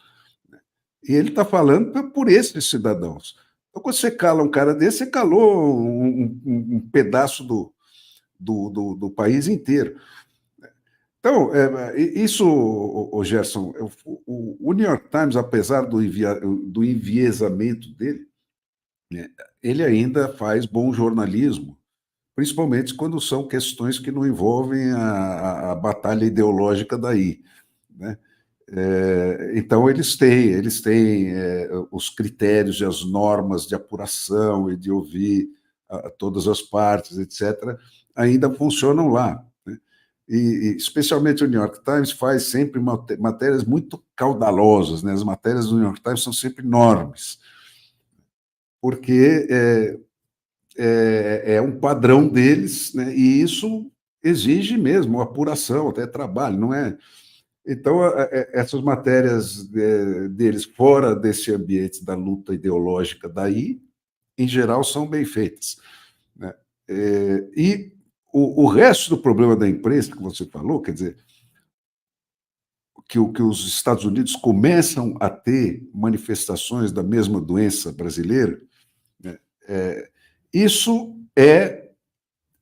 E ele está falando por esses cidadãos. Então, quando você cala um cara desse, você calou um pedaço do país inteiro. Então, isso, Gerson, o New York Times, apesar do enviesamento dele, né, ele ainda faz bom jornalismo, principalmente quando são questões que não envolvem a batalha ideológica daí, né? Então, eles têm os critérios e as normas de apuração e de ouvir todas as partes, etc., ainda funcionam lá, né? E especialmente o New York Times faz sempre matérias muito caudalosas, né? As matérias do New York Times são sempre enormes, porque é um padrão deles, né? E isso exige mesmo apuração, até trabalho, não é? Então, essas matérias deles fora desse ambiente da luta ideológica daí, em geral, são bem feitas, né? E o resto do problema da imprensa que você falou, quer dizer, que os Estados Unidos começam a ter manifestações da mesma doença brasileira, né? Isso é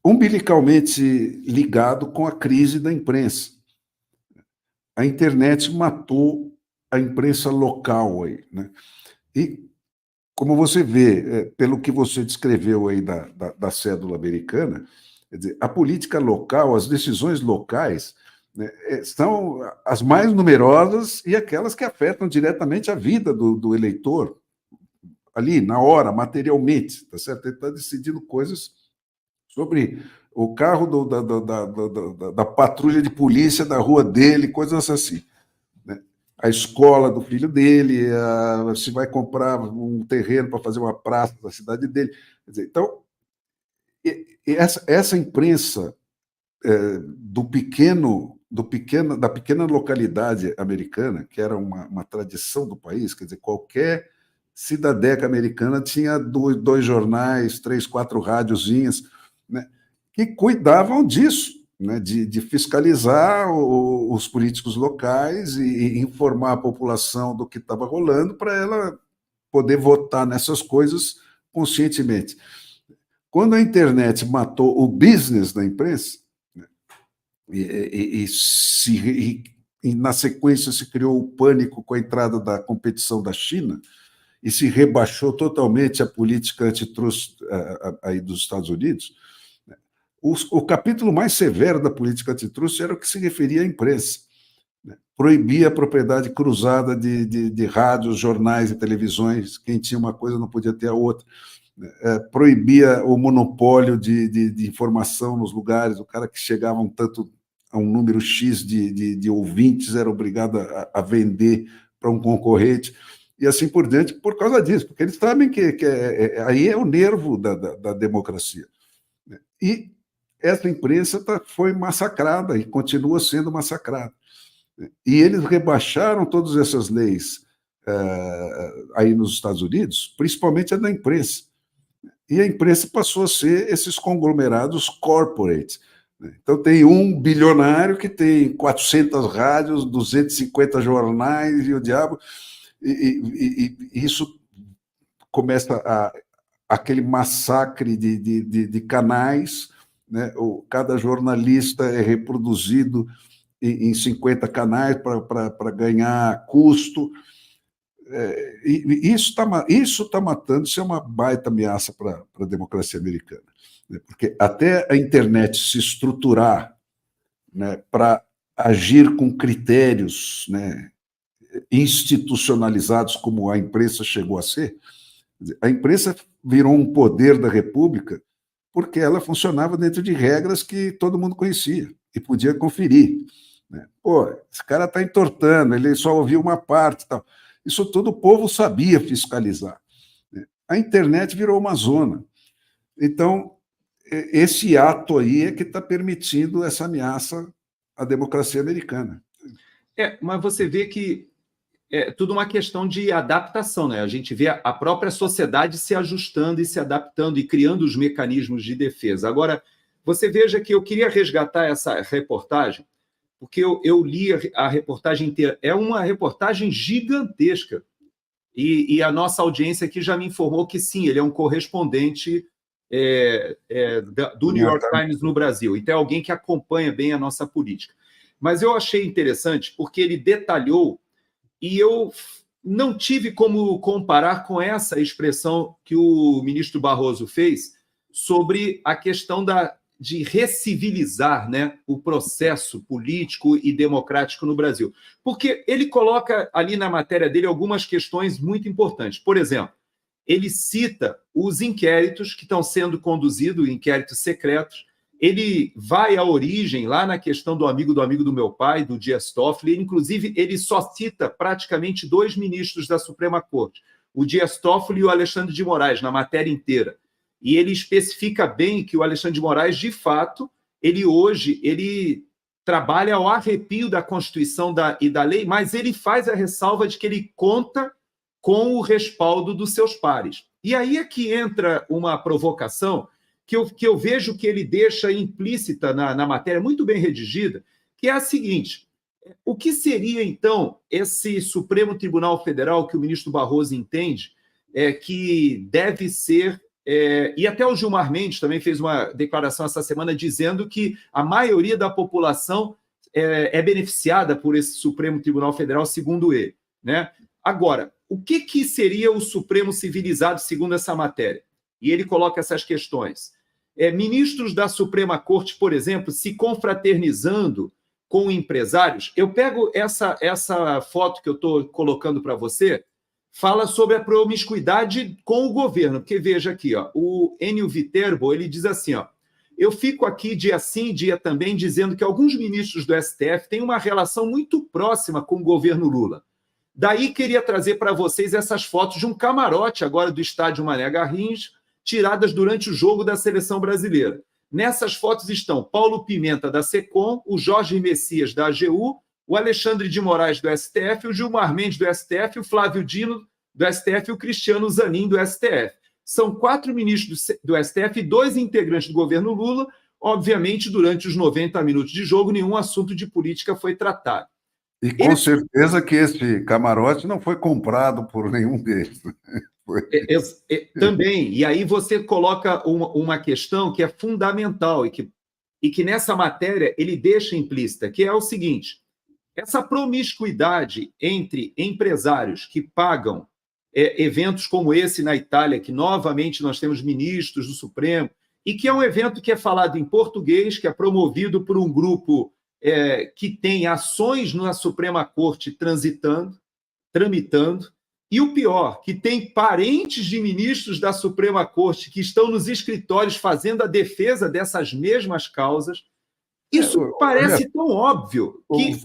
umbilicalmente ligado com a crise da imprensa. A internet matou a imprensa local aí, né? E, como você vê, pelo que você descreveu aí da cédula americana, quer dizer, a política local, as decisões locais, né, são as mais numerosas e aquelas que afetam diretamente a vida do eleitor, ali, na hora, materialmente, tá certo? Ele está decidindo coisas sobre o carro da patrulha de polícia da rua dele, coisas assim, né? A escola do filho dele, se vai comprar um terreno para fazer uma praça da cidade dele. Quer dizer, então, essa imprensa da pequena localidade americana, que era uma tradição do país, quer dizer, qualquer cidadeca americana tinha dois jornais, 3, 4 rádiozinhas, né, que cuidavam disso, né, de fiscalizar os políticos locais e informar a população do que estava rolando para ela poder votar nessas coisas conscientemente. Quando a internet matou o business da imprensa, né, e na sequência se criou o pânico com a entrada da competição da China, e se rebaixou totalmente a política antitrust aí dos Estados Unidos, o capítulo mais severo da política antitrust era o que se referia à imprensa, né? Proibia a propriedade cruzada de rádios, jornais e televisões. Quem tinha uma coisa não podia ter a outra. Proibia o monopólio de informação nos lugares. O cara que chegava a um número X de ouvintes era obrigado a vender para um concorrente, e assim por diante, por causa disso, porque eles sabem que aí é o nervo da democracia. E essa imprensa foi massacrada e continua sendo massacrada. E eles rebaixaram todas essas leis aí nos Estados Unidos, principalmente a da imprensa. E a imprensa passou a ser esses conglomerados corporate. Então, tem um bilionário que tem 400 rádios, 250 jornais e o diabo. E isso começa aquele massacre de canais, né? Cada jornalista é reproduzido em 50 canais para ganhar custo. E isso tá matando, isso é uma baita ameaça para a democracia americana, né? Porque até a internet se estruturar, né, para agir com critérios, né, institucionalizados, como a imprensa chegou a ser, a imprensa virou um poder da República porque ela funcionava dentro de regras que todo mundo conhecia e podia conferir, né? Pô, esse cara está entortando, ele só ouviu uma parte, tal. Isso tudo o povo sabia fiscalizar, né? A internet virou uma zona. Então, esse ato aí é que está permitindo essa ameaça à democracia americana. Mas você vê que é tudo uma questão de adaptação, né? A gente vê a própria sociedade se ajustando e se adaptando e criando os mecanismos de defesa. Agora, você veja que eu queria resgatar essa reportagem, porque eu li a reportagem inteira. É uma reportagem gigantesca. E a nossa audiência aqui já me informou que sim, ele é um correspondente do New York Times no Brasil. Então, é alguém que acompanha bem a nossa política. Mas eu achei interessante porque ele detalhou, e eu não tive como comparar com essa expressão que o ministro Barroso fez sobre a questão de recivilizar, né, o processo político e democrático no Brasil. Porque ele coloca ali na matéria dele algumas questões muito importantes. Por exemplo, ele cita os inquéritos que estão sendo conduzidos, inquéritos secretos. Ele vai à origem, lá na questão do amigo do meu pai, do Dias Toffoli. Inclusive, ele só cita praticamente 2 ministros da Suprema Corte, o Dias Toffoli e o Alexandre de Moraes, na matéria inteira. E ele especifica bem que o Alexandre de Moraes, de fato, ele trabalha ao arrepio da Constituição e da lei, mas ele faz a ressalva de que ele conta com o respaldo dos seus pares. E aí é que entra uma provocação que eu vejo que ele deixa implícita na matéria, muito bem redigida, que é a seguinte: o que seria, então, esse Supremo Tribunal Federal que o ministro Barroso entende que deve ser... e até o Gilmar Mendes também fez uma declaração essa semana dizendo que a maioria da população é beneficiada por esse Supremo Tribunal Federal, segundo ele, né? Agora, o que seria o Supremo civilizado, segundo essa matéria? E ele coloca essas questões. Ministros da Suprema Corte, por exemplo, se confraternizando com empresários. Eu pego essa foto que eu estou colocando para você, fala sobre a promiscuidade com o governo, porque veja aqui, ó, o Enio Viterbo, ele diz assim, ó: eu fico aqui dia sim, dia também, dizendo que alguns ministros do STF têm uma relação muito próxima com o governo Lula. Daí queria trazer para vocês essas fotos de um camarote agora do estádio Mané Garrincha, tiradas durante o jogo da seleção brasileira. Nessas fotos estão Paulo Pimenta, da SECOM, o Jorge Messias, da AGU, o Alexandre de Moraes, do STF, o Gilmar Mendes, do STF, o Flávio Dino, do STF, e o Cristiano Zanin, do STF. São 4 ministros do STF e 2 integrantes do governo Lula. Obviamente, durante os 90 minutos de jogo, nenhum assunto de política foi tratado. E com certeza que esse camarote não foi comprado por nenhum deles. Também. E aí você coloca uma questão que é fundamental e que nessa matéria ele deixa implícita, que é o seguinte: essa promiscuidade entre empresários que pagam eventos como esse na Itália, que novamente nós temos ministros do Supremo, e que é um evento que é falado em português, que é promovido por um grupo que tem ações na Suprema Corte tramitando, e o pior, que tem parentes de ministros da Suprema Corte que estão nos escritórios fazendo a defesa dessas mesmas causas. Isso parece tão óbvio que...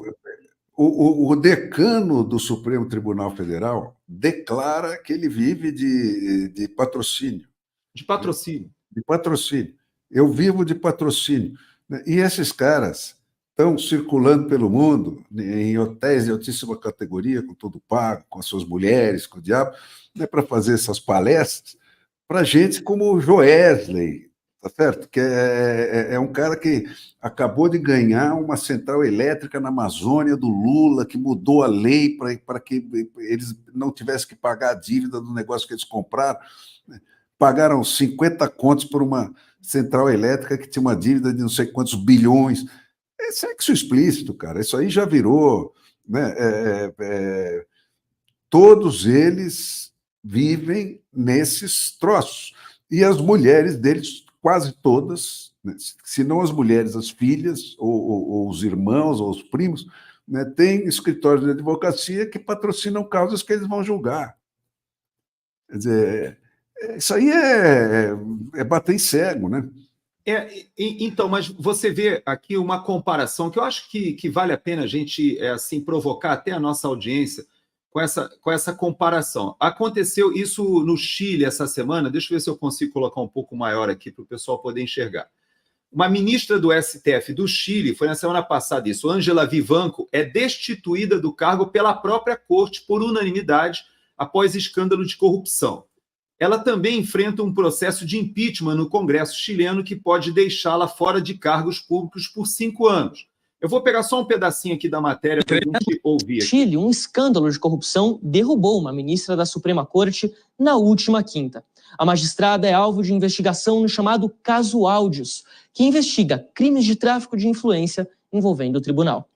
O decano do Supremo Tribunal Federal declara que ele vive de patrocínio. De patrocínio. De patrocínio. Eu vivo de patrocínio. E esses caras estão circulando pelo mundo, em hotéis de altíssima categoria, com tudo pago, com as suas mulheres, com o diabo, para fazer essas palestras para gente como o Joesley, tá certo? Que é um cara que acabou de ganhar uma central elétrica na Amazônia do Lula, que mudou a lei para que eles não tivessem que pagar a dívida do negócio que eles compraram. Né? Pagaram 50 contos por uma central elétrica que tinha uma dívida de não sei quantos bilhões. É sexo explícito, cara. Isso aí já virou. Né? Todos eles vivem nesses troços. E as mulheres deles, quase todas, né, se não as mulheres, as filhas, ou os irmãos, ou os primos, né, têm escritórios de advocacia que patrocinam causas que eles vão julgar. Quer dizer, isso aí é bater em cego, né? Então, mas você vê aqui uma comparação que eu acho que vale a pena a gente assim provocar até a nossa audiência com essa comparação. Aconteceu isso no Chile essa semana, deixa eu ver se eu consigo colocar um pouco maior aqui para o pessoal poder enxergar. Uma ministra do STF do Chile, foi na semana passada isso, Ângela Vivanco, é destituída do cargo pela própria corte por unanimidade após escândalo de corrupção. Ela também enfrenta um processo de impeachment no Congresso chileno que pode deixá-la fora de cargos públicos por 5 anos. Eu vou pegar só um pedacinho aqui da matéria para a gente ouvir. Chile, um escândalo de corrupção derrubou uma ministra da Suprema Corte na última quinta. A magistrada é alvo de investigação no chamado Caso Áudios, que investiga crimes de tráfico de influência envolvendo o tribunal.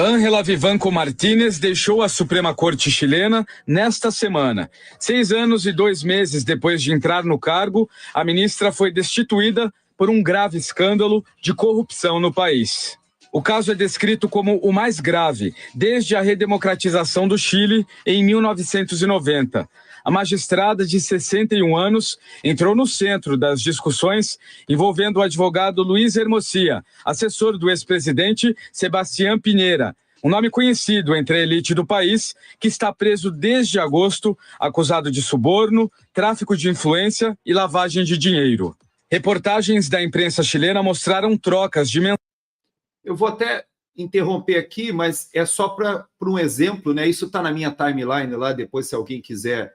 Ângela Vivanco Martínez deixou a Suprema Corte chilena nesta semana. 6 anos e 2 meses depois de entrar no cargo, a ministra foi destituída por um grave escândalo de corrupção no país. O caso é descrito como o mais grave desde a redemocratização do Chile em 1990. A magistrada de 61 anos entrou no centro das discussões envolvendo o advogado Luiz Hermosilla, assessor do ex-presidente Sebastián Piñera, um nome conhecido entre a elite do país, que está preso desde agosto, acusado de suborno, tráfico de influência e lavagem de dinheiro. Reportagens da imprensa chilena mostraram trocas de mensagens. Eu vou até interromper aqui, mas é só para um exemplo, né? Isso está na minha timeline lá, depois se alguém quiser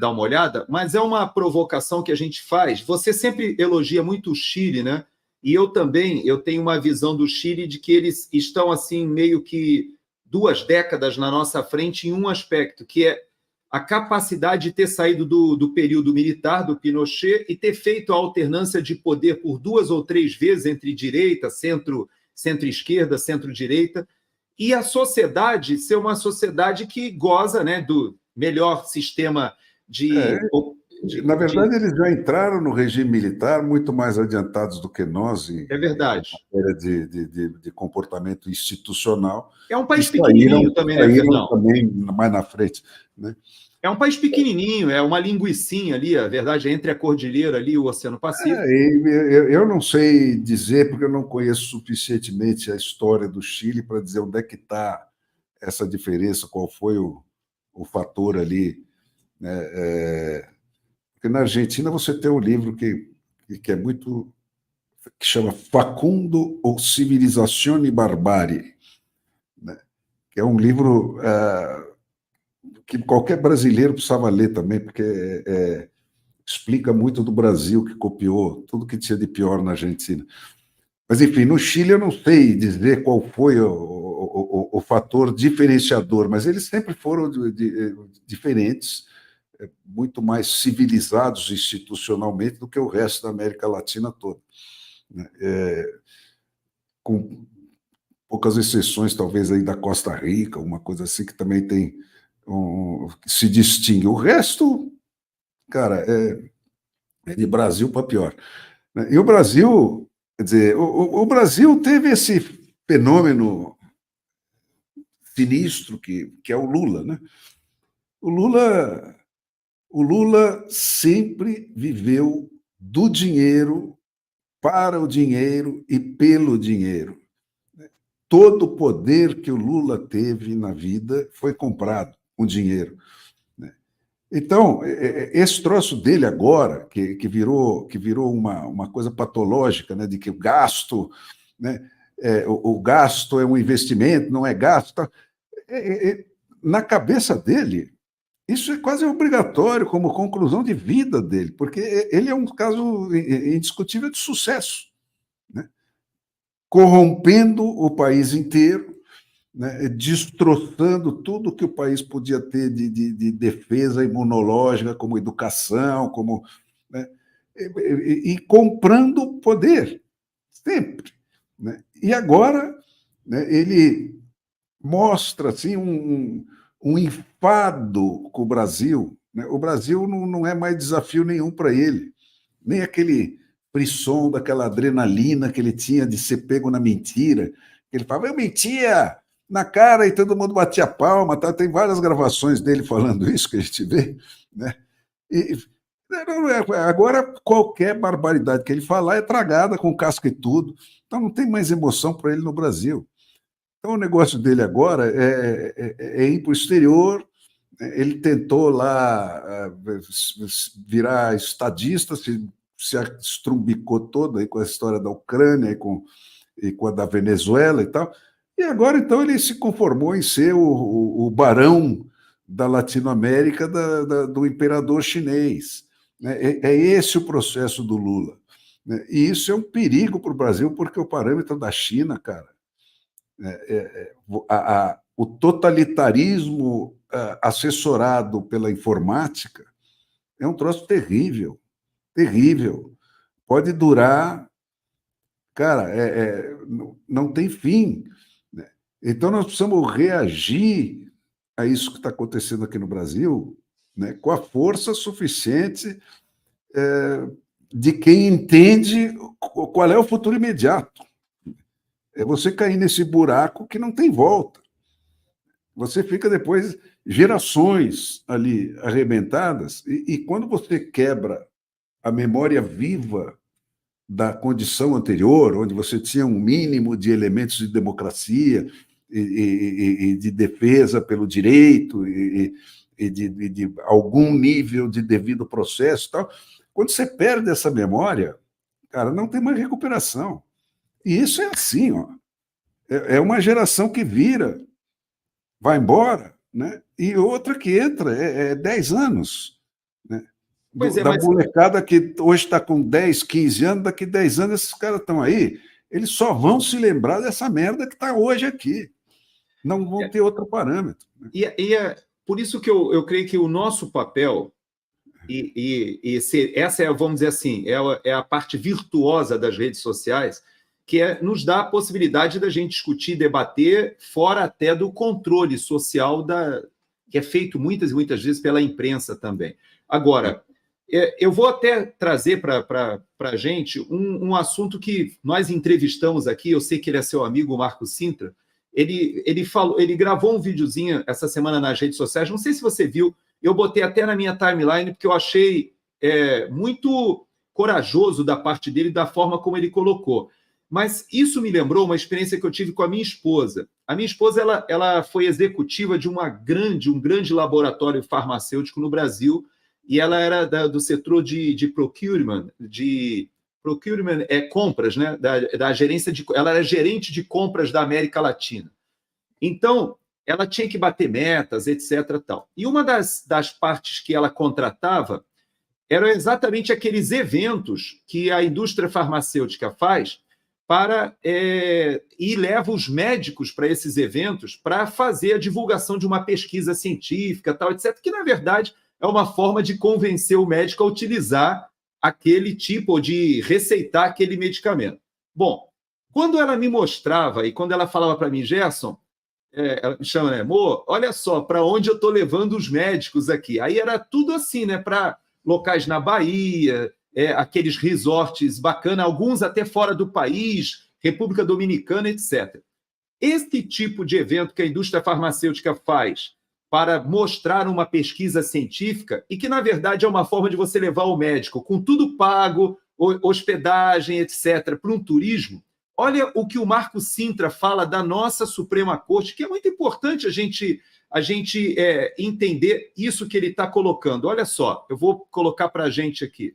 dar uma olhada, mas é uma provocação que a gente faz. Você sempre elogia muito o Chile, né? E eu também, eu tenho uma visão do Chile de que eles estão assim meio que 2 décadas na nossa frente em um aspecto, que é a capacidade de ter saído do período militar, do Pinochet, e ter feito a alternância de poder por 2 ou 3 vezes entre direita, centro-esquerda, centro-direita, e a sociedade ser uma sociedade que goza, né, do melhor sistema na verdade, eles já entraram no regime militar muito mais adiantados do que nós é verdade. Em matéria de comportamento institucional. É um país pequenininho também, né, Fernão? Também mais na frente, né? É um país pequenininho, é uma linguicinha ali, a verdade, entre a cordilheira ali e o Oceano Pacífico. Eu não sei dizer, porque eu não conheço suficientemente a história do Chile para dizer onde é que está essa diferença, qual foi o fator ali, né? Porque na Argentina você tem um livro que é muito, que chama Facundo ou Civilização e Barbárie, né? Que é um livro que qualquer brasileiro precisava ler também, porque explica muito do Brasil, que copiou tudo que tinha de pior na Argentina. Mas, enfim, no Chile eu não sei dizer qual foi o fator diferenciador, mas eles sempre foram diferentes, muito mais civilizados institucionalmente do que o resto da América Latina toda. Com poucas exceções, talvez, aí da Costa Rica, uma coisa assim que também tem que se distingue. O resto, cara, é de Brasil para pior. E o Brasil, quer dizer, o Brasil teve esse fenômeno sinistro que é o Lula, né? O Lula sempre viveu do dinheiro, para o dinheiro e pelo dinheiro. Todo o poder que o Lula teve na vida foi comprado com dinheiro. Então, esse troço dele agora, que virou uma coisa patológica, né, de que o gasto, né, o gasto é um investimento, não é gasto. Na cabeça dele, Isso é quase obrigatório como conclusão de vida dele, porque ele é um caso indiscutível de sucesso, né? Corrompendo o país inteiro, né? Destroçando tudo que o país podia ter de defesa imunológica, como educação, como, né? E comprando poder, sempre, né? E agora, né, ele mostra assim, um enfado com o Brasil, né? O Brasil não é mais desafio nenhum para ele, nem aquele frisson daquela adrenalina que ele tinha de ser pego na mentira. Ele falava, eu mentia na cara e todo mundo batia palma. Tá? Tem várias gravações dele falando isso que a gente vê, né? E agora qualquer barbaridade que ele falar é tragada com casca e tudo. Então não tem mais emoção para ele no Brasil. Então, o negócio dele agora é ir para o exterior. Ele tentou lá virar estadista, se estrumbicou todo aí com a história da Ucrânia e com a da Venezuela e tal. E agora, então, ele se conformou em ser o barão da Latinoamérica do imperador chinês. É esse o processo do Lula. E isso é um perigo para o Brasil, porque o parâmetro da China, cara, o totalitarismo assessorado pela informática é um troço terrível, terrível. Pode durar, cara, não tem fim, né? Então nós precisamos reagir a isso que está acontecendo aqui no Brasil, né, com a força suficiente de quem entende qual é o futuro imediato. É você cair nesse buraco que não tem volta. Você fica depois gerações ali arrebentadas, e quando você quebra a memória viva da condição anterior, onde você tinha um mínimo de elementos de democracia e de defesa pelo direito e de algum nível de devido processo e tal, quando você perde essa memória, cara, não tem mais recuperação. E isso é assim, ó. É uma geração que vira, vai embora, né? E outra que entra, 10 anos. Né? Da molecada que hoje está com 10, 15 anos, daqui 10 anos esses caras estão aí, eles só vão se lembrar dessa merda que está hoje aqui. Não vão ter outro parâmetro. Né? E é por isso que eu creio que o nosso papel, essa é, vamos dizer assim, é a parte virtuosa das redes sociais, que nos dá a possibilidade da gente discutir, debater, fora até do controle social que é feito muitas e muitas vezes pela imprensa também. Agora, eu vou até trazer para a gente um assunto que nós entrevistamos aqui, eu sei que ele é seu amigo, o Marco Sintra. Ele gravou um videozinho essa semana nas redes sociais, não sei se você viu, eu botei até na minha timeline, porque eu achei muito corajoso da parte dele, da forma como ele colocou. Mas isso me lembrou uma experiência que eu tive com a minha esposa. A minha esposa ela foi executiva de um grande laboratório farmacêutico no Brasil, e ela era do setor de procurement, compras, né? da gerência ela era gerente de compras da América Latina. Então, ela tinha que bater metas, etc. Tal. E uma das partes que ela contratava eram exatamente aqueles eventos que a indústria farmacêutica faz e leva os médicos para esses eventos para fazer a divulgação de uma pesquisa científica, tal, etc., que, na verdade, é uma forma de convencer o médico a utilizar aquele tipo, ou de receitar aquele medicamento. Bom, quando ela me mostrava e quando ela falava para mim, Gerson, ela me chama, né, amor, olha só para onde eu estou levando os médicos aqui. Aí era tudo assim, né, para locais na Bahia, aqueles resorts bacanas, alguns até fora do país, República Dominicana, etc. Este tipo de evento que a indústria farmacêutica faz para mostrar uma pesquisa científica, e que, na verdade, é uma forma de você levar o médico com tudo pago, hospedagem, etc., para um turismo. Olha o que o Marco Sintra fala da nossa Suprema Corte, que é muito importante a gente entender isso que ele está colocando. Olha só, eu vou colocar para a gente aqui.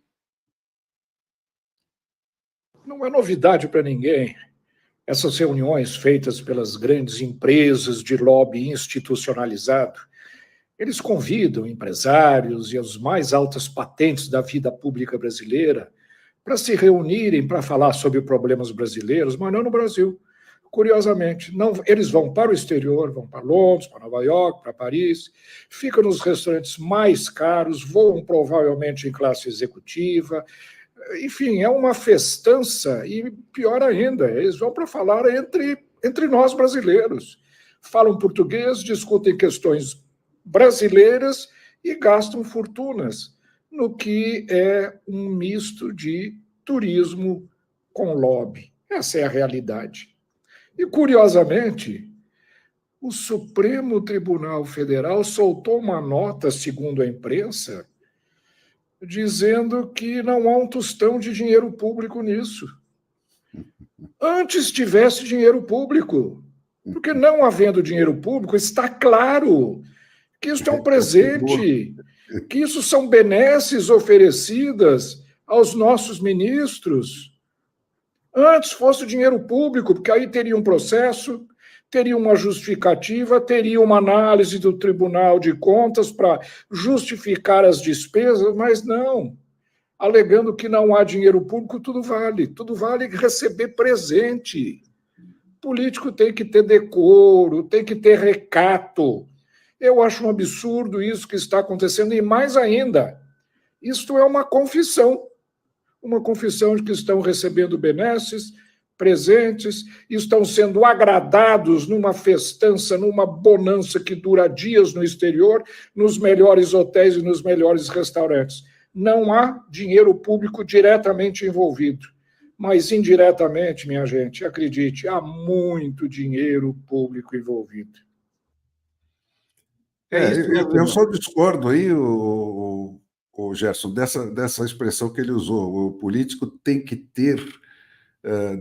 Não é novidade para ninguém essas reuniões feitas pelas grandes empresas de lobby institucionalizado, Eles convidam empresários e as mais altas patentes da vida pública brasileira para se reunirem para falar sobre problemas brasileiros, mas não no Brasil. Curiosamente, não, eles vão para o exterior, vão para Londres, para Nova York, para Paris, ficam nos restaurantes mais caros, voam provavelmente em classe executiva. Enfim, é uma festança e, pior ainda, eles vão para falar entre nós brasileiros. Falam português, discutem questões brasileiras e gastam fortunas no que é um misto de turismo com lobby. Essa é a realidade. E, curiosamente, o Supremo Tribunal Federal soltou uma nota, segundo a imprensa, dizendo que não há um tostão de dinheiro público nisso. Antes tivesse dinheiro público, porque não havendo dinheiro público, está claro que isso é um presente, que isso são benesses oferecidas aos nossos ministros. Antes fosse o dinheiro público, porque aí teria um processo, teria uma justificativa, teria uma análise do Tribunal de Contas para justificar as despesas, mas não. Alegando que não há dinheiro público, tudo vale receber presente. O político tem que ter decoro, tem que ter recato. Eu acho um absurdo isso que está acontecendo, e mais ainda, isto é uma confissão de que estão recebendo benesses, presentes, estão sendo agradados numa festança, numa bonança que dura dias no exterior, nos melhores hotéis e nos melhores restaurantes. Não há dinheiro público diretamente envolvido, mas indiretamente, minha gente, acredite, há muito dinheiro público envolvido. Eu só discordo aí, o Gerson, dessa expressão que ele usou. O político tem que ter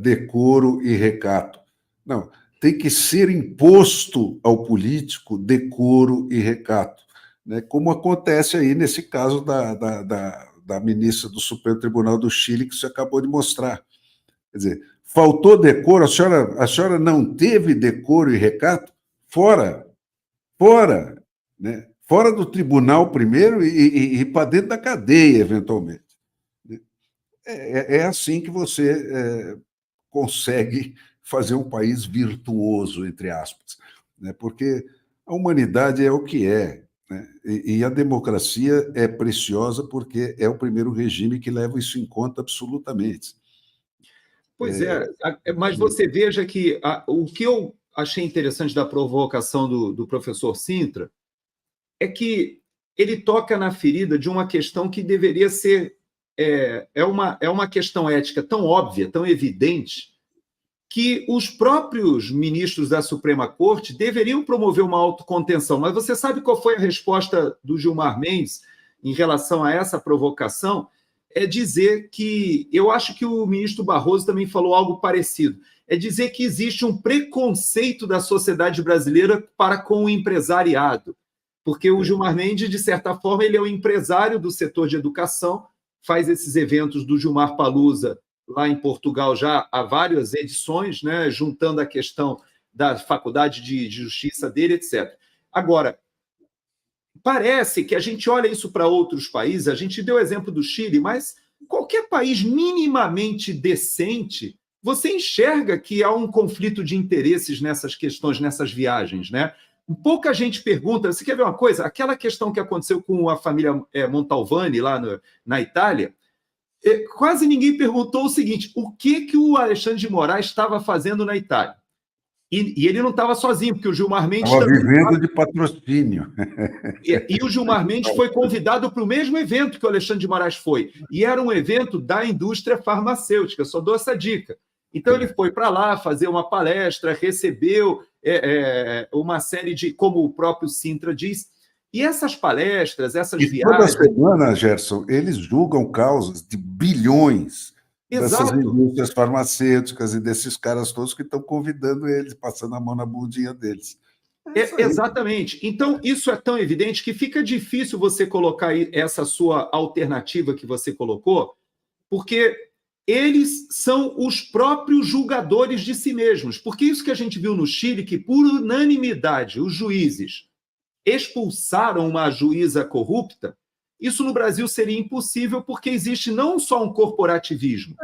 decoro e recato. Não, tem que ser imposto ao político decoro e recato, né? Como acontece aí nesse caso da ministra do Supremo Tribunal do Chile, que você acabou de mostrar. Quer dizer, faltou decoro, a senhora não teve decoro e recato? Fora, né? Fora do tribunal primeiro e para dentro da cadeia, eventualmente. É assim que você consegue fazer um país virtuoso, entre aspas, né? Porque a humanidade é o que é, né? E a democracia é preciosa porque é o primeiro regime que leva isso em conta absolutamente. Pois mas você veja que o que eu achei interessante da provocação do professor Sintra é que ele toca na ferida de uma questão que deveria ser uma questão ética tão óbvia, tão evidente, que os próprios ministros da Suprema Corte deveriam promover uma autocontenção. Mas você sabe qual foi a resposta do Gilmar Mendes em relação a essa provocação? É dizer que, eu acho que o ministro Barroso também falou algo parecido, é dizer que existe um preconceito da sociedade brasileira para com o empresariado, porque o Gilmar Mendes, de certa forma, ele é um empresário do setor de educação, faz esses eventos do Gilmar Palusa lá em Portugal já há várias edições, né, juntando a questão da faculdade de justiça dele, etc. Agora, parece que a gente olha isso para outros países, a gente deu o exemplo do Chile, mas qualquer país minimamente decente, você enxerga que há um conflito de interesses nessas questões, nessas viagens, né? Pouca gente pergunta, você quer ver uma coisa? Aquela questão que aconteceu com a família Montalbani lá na Itália, quase ninguém perguntou o seguinte: o que o Alexandre de Moraes estava fazendo na Itália? E ele não estava sozinho, porque o Gilmar Mendes... Estava vivendo de patrocínio. E o Gilmar Mendes foi convidado para o mesmo evento que o Alexandre de Moraes foi. E era um evento da indústria farmacêutica, só dou essa dica. Então, ele foi para lá fazer uma palestra, recebeu uma série de, como o próprio Sintra diz, e essas palestras, essas viagens... Toda semana, Gerson, eles julgam causas de bilhões dessas indústrias farmacêuticas e desses caras todos que estão convidando eles, passando a mão na bundinha deles. Exatamente. Então, isso é tão evidente que fica difícil você colocar essa sua alternativa que você colocou, porque eles são os próprios julgadores de si mesmos. Porque isso que a gente viu no Chile, que por unanimidade os juízes expulsaram uma juíza corrupta, isso no Brasil seria impossível porque existe não só um corporativismo.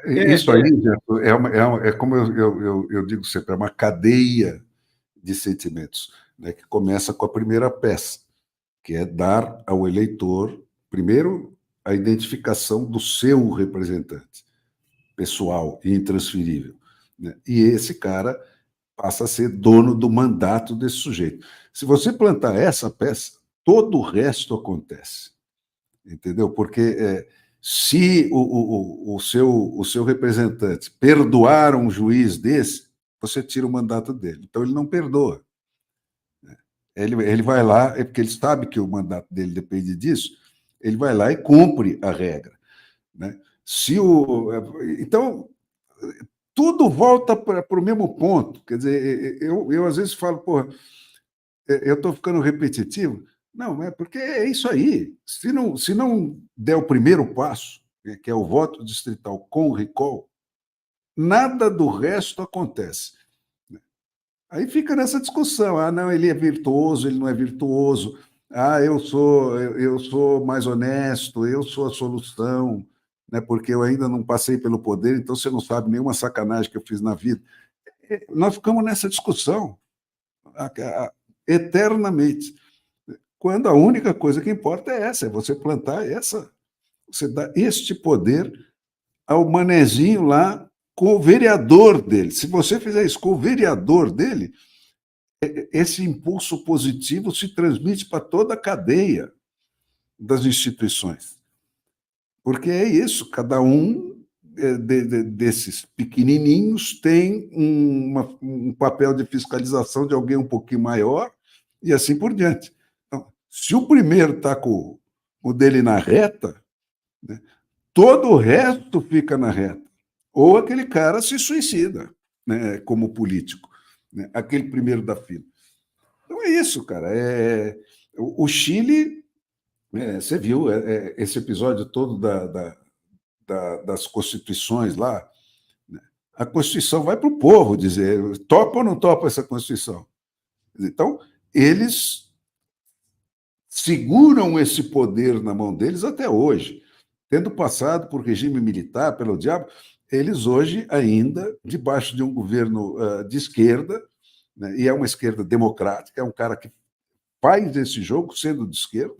Isso aí, Gerson, é como eu digo sempre, é uma cadeia de sentimentos, né, que começa com a primeira peça, que é dar ao eleitor, primeiro, a identificação do seu representante, pessoal e intransferível, né? E esse cara passa a ser dono do mandato desse sujeito. Se você plantar essa peça, todo o resto acontece, entendeu? Porque se o seu representante perdoar um juiz desse, você tira o mandato dele. Então, ele não perdoa. Ele vai lá, é porque ele sabe que o mandato dele depende disso, ele vai lá e cumpre a regra, né? Então, tudo volta para o mesmo ponto. Quer dizer, eu às vezes falo, porra, eu estou ficando repetitivo. Não, é porque é isso aí. Se não der o primeiro passo, que é o voto distrital com recall, nada do resto acontece. Aí fica nessa discussão. Ah, não, ele é virtuoso, ele não é virtuoso. Ah, eu sou mais honesto, eu sou a solução, né, porque eu ainda não passei pelo poder, então você não sabe nenhuma sacanagem que eu fiz na vida. Nós ficamos nessa discussão eternamente, quando a única coisa que importa é essa, é você plantar você dá este poder ao manezinho lá com o vereador dele. Se você fizer isso com o vereador dele, esse impulso positivo se transmite para toda a cadeia das instituições. Porque é isso, cada um desses pequenininhos tem um papel de fiscalização de alguém um pouquinho maior e assim por diante. Então, se o primeiro está com o dele na reta, né, todo o resto fica na reta. Ou aquele cara se suicida, né, como político, né, aquele primeiro da fila. Então é isso, cara. O Chile, você viu esse episódio todo das constituições lá, né? A Constituição vai para o povo dizer, topa ou não topa essa Constituição? Então, eles seguram esse poder na mão deles até hoje. Tendo passado por regime militar, pelo diabo, eles hoje ainda, debaixo de um governo de esquerda, né, e é uma esquerda democrática, é um cara que faz esse jogo sendo de esquerda,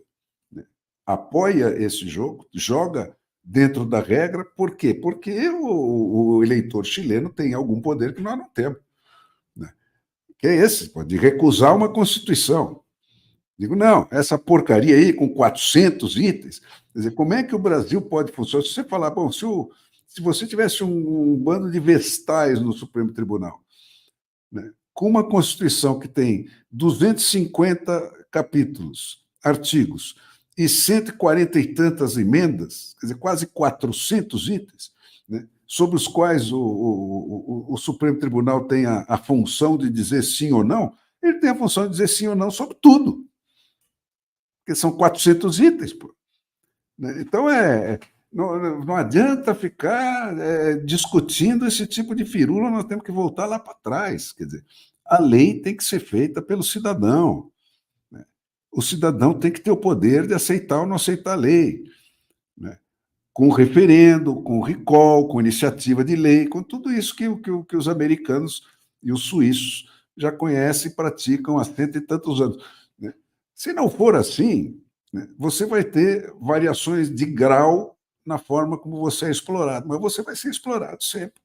né, apoia esse jogo, joga dentro da regra. Por quê? Porque o eleitor chileno tem algum poder que nós não temos, né, que é esse, de recusar uma Constituição. Digo, não, essa porcaria aí com 400 itens, quer dizer, como é que o Brasil pode funcionar? Se você falar, bom, se você tivesse um bando de vestais no Supremo Tribunal, né, com uma Constituição que tem 250 capítulos, artigos, e 140 e tantas emendas, quer dizer, quase 400 itens, né, sobre os quais o Supremo Tribunal tem a função de dizer sim ou não, ele tem a função de dizer sim ou não sobre tudo, porque são 400 itens. Pô. Então, não adianta ficar discutindo esse tipo de firula, nós temos que voltar lá para trás. Quer dizer, a lei tem que ser feita pelo cidadão. Né? O cidadão tem que ter o poder de aceitar ou não aceitar a lei. Né? Com referendo, com recall, com iniciativa de lei, com tudo isso que os americanos e os suíços já conhecem e praticam há 100 e tantos anos. Né? Se não for assim, né, você vai ter variações de grau na forma como você é explorado, mas você vai ser explorado sempre.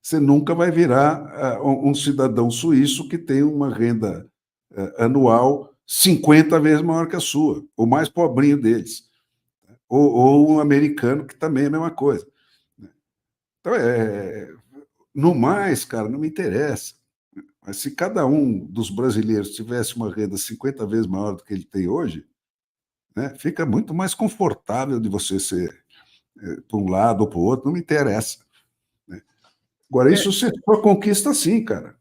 Você nunca vai virar um cidadão suíço que tem uma renda anual 50 vezes maior que a sua, o mais pobrinho deles. Ou um americano que também é a mesma coisa. Então, no mais, cara, não me interessa. Mas se cada um dos brasileiros tivesse uma renda 50 vezes maior do que ele tem hoje, né, fica muito mais confortável de você ser para um lado ou para o outro, não me interessa. Né? Agora, isso você só conquista assim, cara,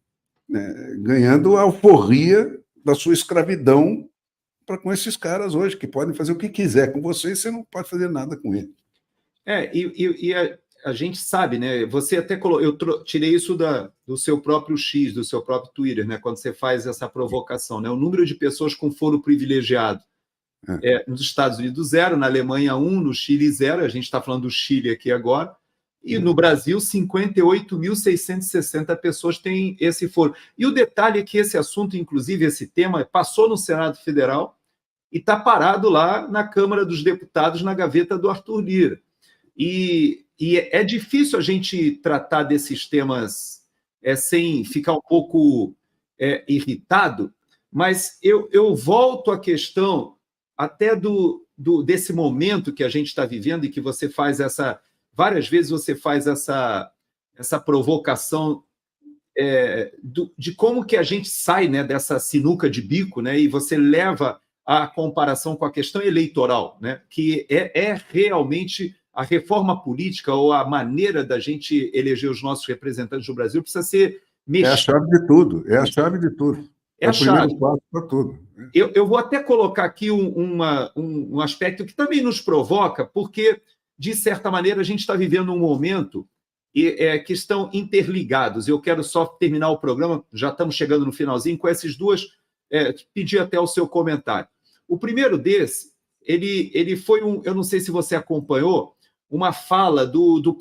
né, ganhando a alforria da sua escravidão para com esses caras hoje, que podem fazer o que quiser com você e você não pode fazer nada com ele. a gente sabe, né? Você até tirei isso do seu próprio X, do seu próprio Twitter, né? Quando você faz essa provocação, né? O número de pessoas com foro privilegiado nos Estados Unidos 0, na Alemanha 1, no Chile 0, a gente está falando do Chile aqui agora, e no Brasil 58.660 pessoas têm esse foro. E o detalhe é que esse assunto, inclusive esse tema, passou no Senado Federal e está parado lá na Câmara dos Deputados, na gaveta do Arthur Lira. E é difícil a gente tratar desses temas sem ficar um pouco irritado, mas eu volto à questão até desse momento que a gente está vivendo e que você faz várias vezes você faz essa provocação de como que a gente sai, né, dessa sinuca de bico, né, e você leva a comparação com a questão eleitoral, né, que é realmente a reforma política ou a maneira da gente eleger os nossos representantes do Brasil precisa ser mexida. É a chave de tudo, é a chave de tudo. É o primeiro passo para tudo. Eu vou até colocar aqui um aspecto que também nos provoca, porque, de certa maneira, a gente está vivendo um momento que estão interligados. Eu quero só terminar o programa, já estamos chegando no finalzinho, com esses duas, pedir até o seu comentário. O primeiro desse, ele foi eu não sei se você acompanhou, uma fala do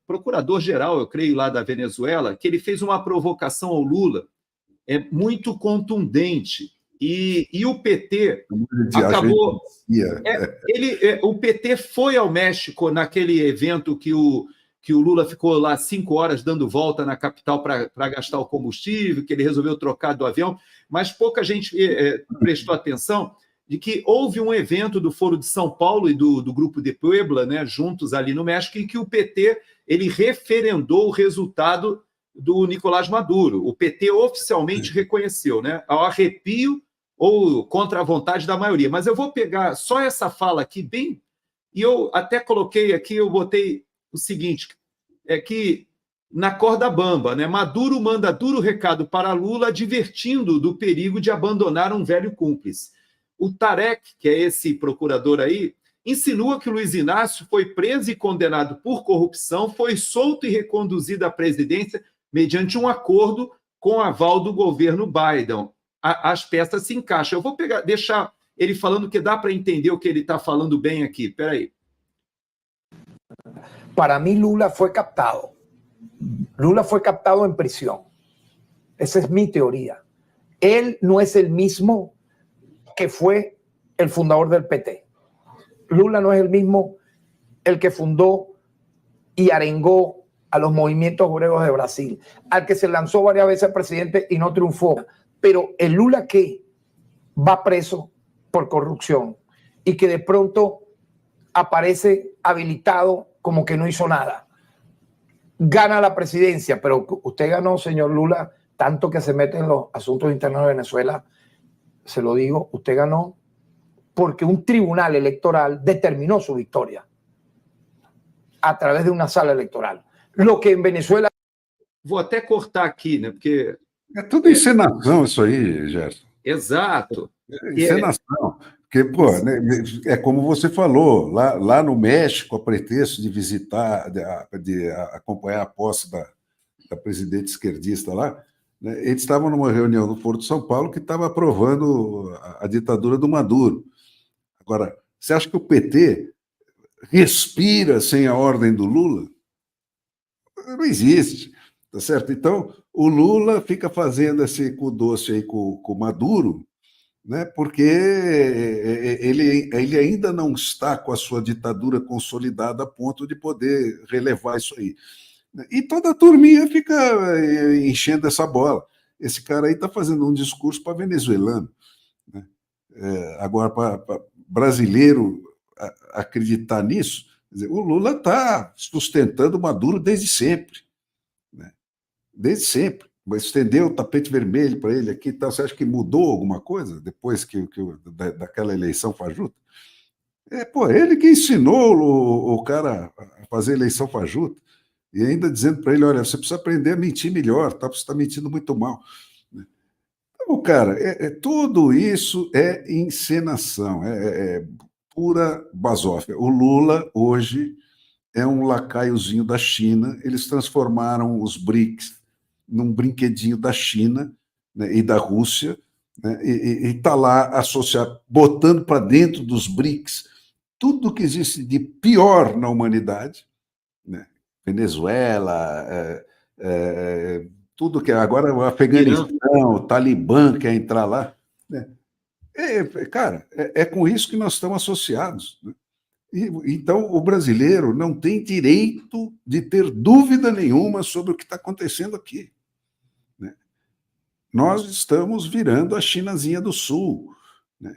procurador-geral, eu creio, lá da Venezuela, que ele fez uma provocação ao Lula muito contundente. E o PT acabou... o PT foi ao México naquele evento que o Lula ficou lá 5 horas dando volta na capital para gastar o combustível, que ele resolveu trocar do avião, mas pouca gente prestou atenção de que houve um evento do Foro de São Paulo e do Grupo de Puebla, né, juntos ali no México, em que o PT ele referendou o resultado do Nicolás Maduro. O PT oficialmente reconheceu, né, ao arrepio ou contra a vontade da maioria. Mas eu vou pegar só essa fala aqui bem... E eu até coloquei aqui, eu botei o seguinte, que na corda bamba, né, Maduro manda duro recado para Lula, advertindo do perigo de abandonar um velho cúmplice. O Tarek, que é esse procurador aí, insinua que o Luiz Inácio foi preso e condenado por corrupção, foi solto e reconduzido à presidência mediante um acordo com aval do governo Biden. As peças se encaixam. Eu vou deixar ele falando, que dá para entender o que ele está falando bem aqui. Espera aí. Para mí Lula fue captado. Lula fue captado en prisión. Esa es mi teoría. Él no es el mismo que fue el fundador del PT. Lula no es el mismo el que fundó y arengó a los movimientos obreros de Brasil, al que se lanzó varias veces al presidente y no triunfó. Pero el Lula que va preso por corrupción y que de pronto aparece habilitado como que no hizo nada, gana la presidencia, pero usted ganó, señor Lula, tanto que se mete en los asuntos internos de Venezuela, se lo digo, usted ganó porque un tribunal electoral determinó su victoria a través de una sala electoral. Lo que en Venezuela... Vou até cortar aqui, né? Porque... É tudo encenação isso aí, Gerson. Exato. Encenação. Porque, pô, né, é como você falou, lá no México, a pretexto de visitar, de acompanhar a posse da presidente esquerdista lá, né, eles estavam numa reunião no Foro de São Paulo que estava aprovando a ditadura do Maduro. Agora, você acha que o PT respira sem a ordem do Lula? Não existe, tá certo? Então, o Lula fica fazendo esse cu doce aí com o Maduro, né, porque ele ainda não está com a sua ditadura consolidada a ponto de poder relevar isso aí. E toda a turminha fica enchendo essa bola. Esse cara aí está fazendo um discurso para venezuelano, né? Agora, para brasileiro acreditar nisso, quer dizer, o Lula está sustentando o Maduro desde sempre, né? Desde sempre. Mas estendeu o tapete vermelho para ele aqui e tal. Você acha que mudou alguma coisa depois daquela eleição fajuta? Ele que ensinou o cara a fazer eleição fajuta. E ainda dizendo para ele, olha, você precisa aprender a mentir melhor, tá? Você está mentindo muito mal. Então, cara, tudo isso é encenação. pura basófia. O Lula, hoje, é um lacaiozinho da China. Eles transformaram os BRICS num brinquedinho da China, né, e da Rússia, né, e está lá associado, botando para dentro dos BRICS tudo que existe de pior na humanidade, né? Venezuela, tudo que agora o Afeganistão, o Talibã quer entrar lá, né? Cara, é com isso que nós estamos associados, né? Então, o brasileiro não tem direito de ter dúvida nenhuma sobre o que está acontecendo aqui, né? Nós estamos virando a Chinazinha do Sul, né?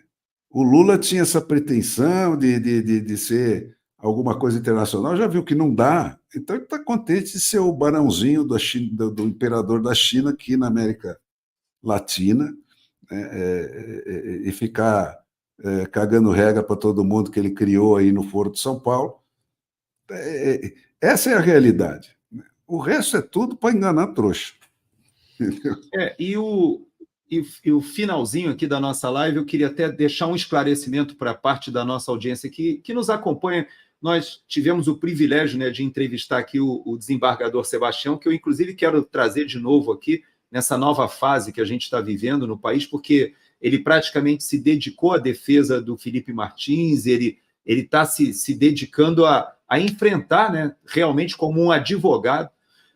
O Lula tinha essa pretensão de ser alguma coisa internacional, já viu que não dá, então ele está contente de ser o barãozinho do imperador da China aqui na América Latina, né, e ficar cagando regra para todo mundo que ele criou aí no Foro de São Paulo. Essa é a realidade. O resto é tudo para enganar trouxa. E o finalzinho aqui da nossa live, eu queria até deixar um esclarecimento para a parte da nossa audiência que nos acompanha. Nós tivemos o privilégio, né, de entrevistar aqui o desembargador Sebastião, que eu, inclusive, quero trazer de novo aqui, nessa nova fase que a gente está vivendo no país, porque ele praticamente se dedicou à defesa do Felipe Martins, ele está se dedicando a enfrentar, né, realmente como um advogado.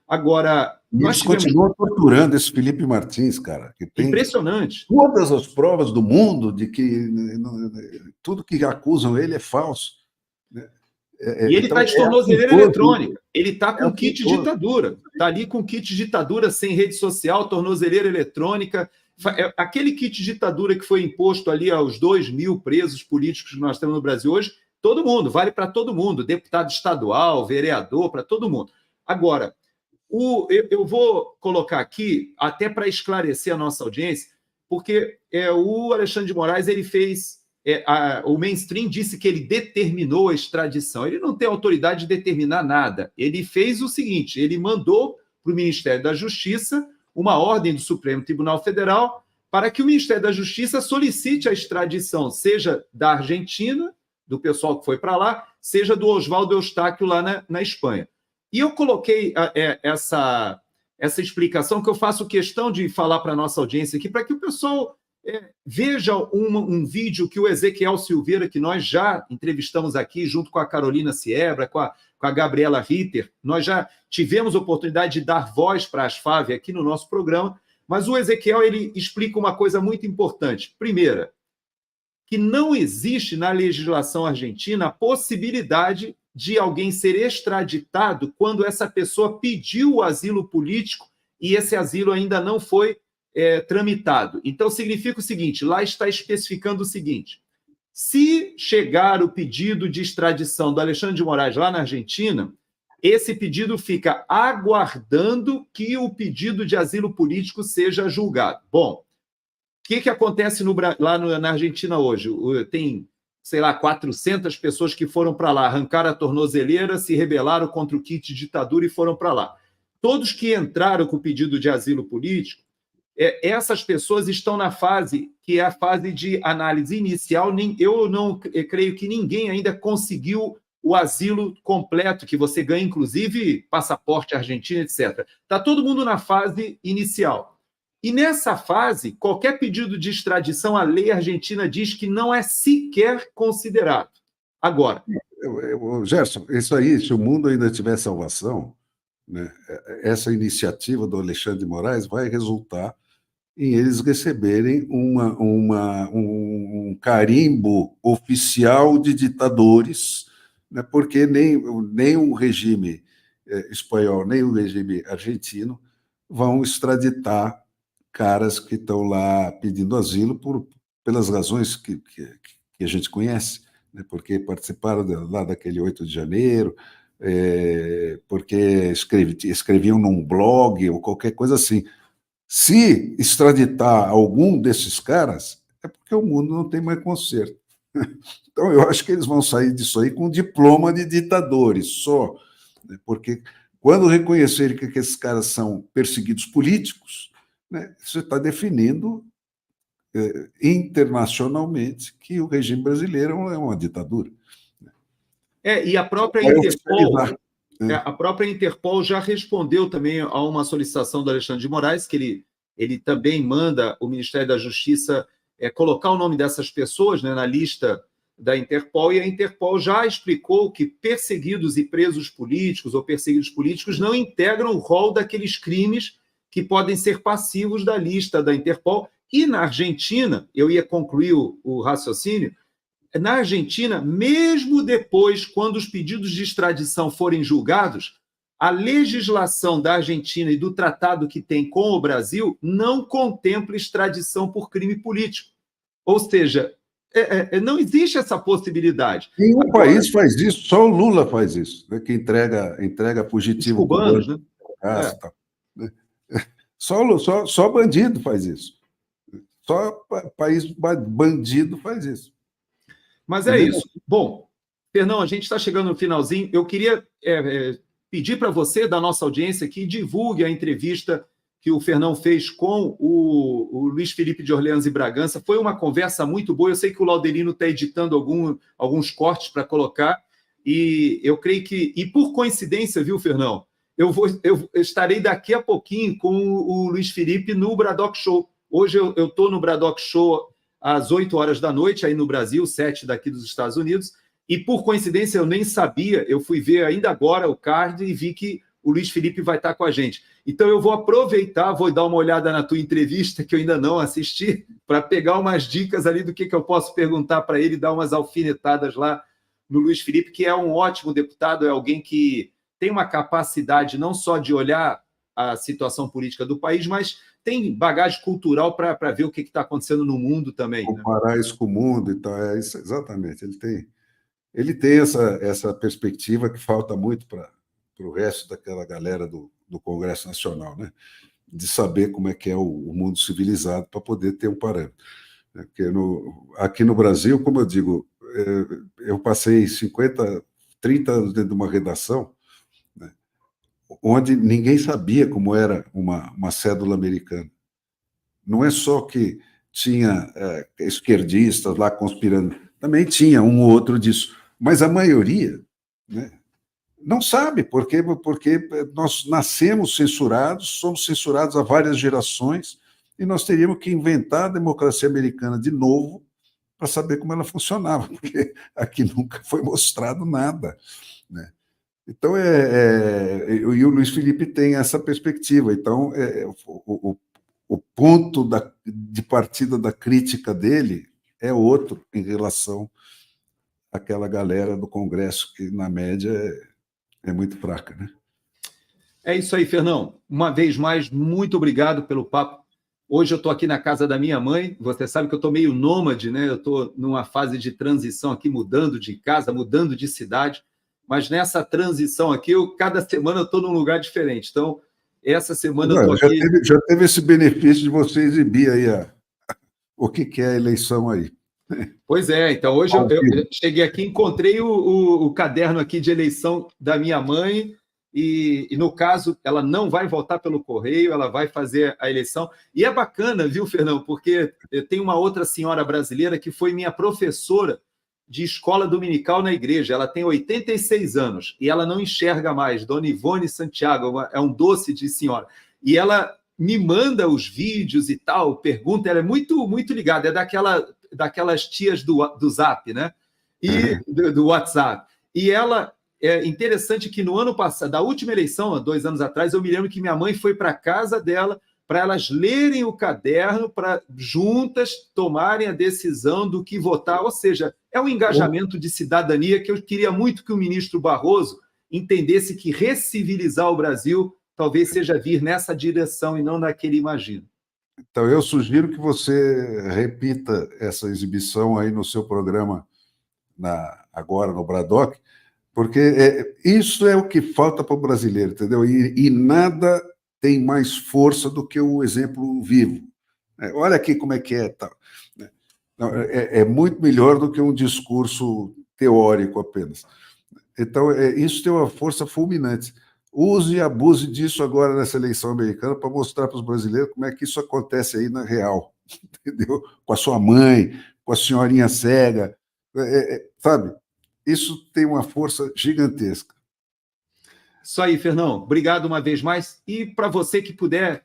Agora, nós continuam torturando esse Felipe Martins, cara, que tem impressionante. Todas as provas do mundo de que tudo que acusam ele é falso, né? E ele está de tornozeleira eletrônica. Ele está com kit de ditadura. Está ali com kit de ditadura, sem rede social, tornozeleira eletrônica. Aquele kit de ditadura que foi imposto ali aos 2.000 presos políticos que nós temos no Brasil hoje, todo mundo, vale para todo mundo, deputado estadual, vereador, para todo mundo. Agora, eu vou colocar aqui, até para esclarecer a nossa audiência, porque o Alexandre de Moraes ele fez... o mainstream disse que ele determinou a extradição. Ele não tem autoridade de determinar nada. Ele fez o seguinte, ele mandou para o Ministério da Justiça uma ordem do Supremo Tribunal Federal para que o Ministério da Justiça solicite a extradição, seja da Argentina, do pessoal que foi para lá, seja do Oswaldo Eustáquio lá na Espanha. E eu coloquei essa explicação que eu faço questão de falar para a nossa audiência aqui, para que o pessoal veja um vídeo que o Ezequiel Silveira, que nós já entrevistamos aqui, junto com a Carolina Siebra, com a Gabriela Ritter, nós já tivemos oportunidade de dar voz para a Asfave aqui no nosso programa, mas o Ezequiel ele explica uma coisa muito importante. Primeira, que não existe na legislação argentina a possibilidade de alguém ser extraditado quando essa pessoa pediu o asilo político e esse asilo ainda não foi tramitado. Então, significa o seguinte, lá está especificando o seguinte, se chegar o pedido de extradição do Alexandre de Moraes lá na Argentina, esse pedido fica aguardando que o pedido de asilo político seja julgado. Bom, o que acontece lá na Argentina hoje? Tem, sei lá, 400 pessoas que foram para lá, arrancaram a tornozeleira, se rebelaram contra o kit de ditadura e foram para lá. Todos que entraram com o pedido de asilo político, essas pessoas estão na fase que é a fase de análise inicial. Eu não creio que ninguém ainda conseguiu o asilo completo, que você ganha, inclusive, passaporte argentino, etc. Está todo mundo na fase inicial. E nessa fase, qualquer pedido de extradição, a lei argentina diz que não é sequer considerado. Agora... Gerson, isso aí, se o mundo ainda tiver salvação, né, essa iniciativa do Alexandre de Moraes vai resultar em eles receberem um carimbo oficial de ditadores, né, porque nem o regime espanhol, nem o regime argentino vão extraditar caras que estão lá pedindo asilo pelas razões que a gente conhece, né, porque participaram lá daquele 8 de janeiro, porque escreviam num blog ou qualquer coisa assim. Se extraditar algum desses caras, é porque o mundo não tem mais conserto. Então, eu acho que eles vão sair disso aí com diploma de ditadores só, né? Porque quando reconhecerem que esses caras são perseguidos políticos, né, você está definindo internacionalmente que o regime brasileiro é uma ditadura. E a própria Interpol já respondeu também a uma solicitação do Alexandre de Moraes, que ele também manda o Ministério da Justiça colocar o nome dessas pessoas, né, na lista da Interpol, e a Interpol já explicou que perseguidos e presos políticos ou perseguidos políticos não integram o rol daqueles crimes que podem ser passivos da lista da Interpol. E na Argentina, eu ia concluir o raciocínio, na Argentina, mesmo depois, quando os pedidos de extradição forem julgados, a legislação da Argentina e do tratado que tem com o Brasil não contempla extradição por crime político. Ou seja, não existe essa possibilidade. Nenhum país faz isso, só o Lula faz isso, né, que entrega fugitivo os cubanos, cubano, né? Tal, né? Só bandido faz isso. Só país bandido faz isso. Mas é isso. Bom, Fernão, a gente está chegando no finalzinho. Eu queria pedir para você, da nossa audiência, que divulgue a entrevista que o Fernão fez com o Luiz Felipe de Orleans e Bragança. Foi uma conversa muito boa. Eu sei que o Laudelino está editando alguns cortes para colocar, e eu creio que... E por coincidência, viu, Fernão? Eu estarei daqui a pouquinho com o Luiz Felipe no Braddock Show. Hoje eu estou no Braddock Show às 8 horas da noite, aí no Brasil, 7 daqui dos Estados Unidos, e por coincidência eu nem sabia, eu fui ver ainda agora o card e vi que o Luiz Felipe vai estar com a gente. Então eu vou aproveitar, vou dar uma olhada na tua entrevista, que eu ainda não assisti, para pegar umas dicas ali do que eu posso perguntar para ele, dar umas alfinetadas lá no Luiz Felipe, que é um ótimo deputado, é alguém que tem uma capacidade não só de olhar a situação política do país, mas tem bagagem cultural para ver o que está acontecendo no mundo também. Comparar, né, isso com o mundo e tal, isso, exatamente. Ele tem essa perspectiva que falta muito para o resto daquela galera do Congresso Nacional, né? De saber como é que é o mundo civilizado para poder ter um parâmetro. Porque aqui no Brasil, como eu digo, eu passei 30 anos dentro de uma redação, né, onde ninguém sabia como era uma cédula americana. Não é só que tinha esquerdistas lá conspirando, também tinha um ou outro disso, mas a maioria, né, não sabe, porque nós nascemos censurados, somos censurados há várias gerações, e nós teríamos que inventar a democracia americana de novo para saber como ela funcionava, porque aqui nunca foi mostrado nada, né? Então, e o Luiz Felipe tem essa perspectiva. Então, o ponto de partida da crítica dele é outro em relação àquela galera do Congresso que, na média, é muito fraca, né? É isso aí, Fernão. Uma vez mais, muito obrigado pelo papo. Hoje eu estou aqui na casa da minha mãe. Você sabe que eu estou meio nômade, né? Eu estou numa fase de transição aqui, mudando de casa, mudando de cidade. Mas nessa transição aqui, cada semana eu estou num lugar diferente. Então, essa semana eu estou aqui... Já teve esse benefício de você exibir aí o que é a eleição aí. Pois é, então hoje eu cheguei aqui, encontrei o caderno aqui de eleição da minha mãe, e no caso, ela não vai votar pelo correio, ela vai fazer a eleição. E é bacana, viu, Fernão, porque tem uma outra senhora brasileira que foi minha professora de escola dominical na igreja. Ela tem 86 anos e ela não enxerga mais. Dona Ivone Santiago, é um doce de senhora. E ela me manda os vídeos e tal, pergunta, ela é muito, muito ligada, é daquelas tias do Zap, né? E do WhatsApp. E ela, é interessante que no ano passado, da última eleição, há 2 anos atrás, eu me lembro que minha mãe foi para a casa dela para elas lerem o caderno, para juntas tomarem a decisão do que votar. Ou seja, é um engajamento de cidadania que eu queria muito que o ministro Barroso entendesse que recivilizar o Brasil talvez seja vir nessa direção e não naquele imagino. Então, eu sugiro que você repita essa exibição aí no seu programa agora no Braddock, porque isso é o que falta para o brasileiro, entendeu? E nada tem mais força do que o exemplo vivo. Olha aqui como é que é. Tal. É muito melhor do que um discurso teórico apenas. Então, isso tem uma força fulminante. Use e abuse disso agora nessa eleição americana para mostrar para os brasileiros como é que isso acontece aí na real. entendeu? Com a sua mãe, com a senhorinha cega, sabe? Isso tem uma força gigantesca. Isso aí, Fernão. Obrigado uma vez mais. E para você que puder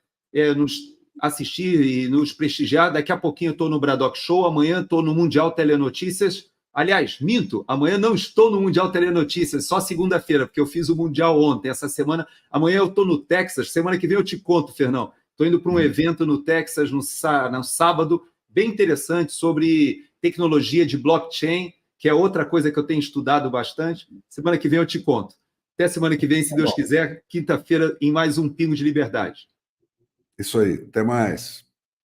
nos assistir e nos prestigiar, daqui a pouquinho eu estou no Braddock Show, amanhã estou no Mundial Telenotícias. Aliás, minto, amanhã não estou no Mundial Telenotícias, só segunda-feira, porque eu fiz o Mundial ontem, essa semana. Amanhã eu estou no Texas, semana que vem eu te conto, Fernão. Estou indo para um evento no Texas no sábado, bem interessante, sobre tecnologia de blockchain, que é outra coisa que eu tenho estudado bastante. Semana que vem eu te conto. Até semana que vem, se Deus quiser, quinta-feira, em mais um Pingo de Liberdade. Isso aí, até mais.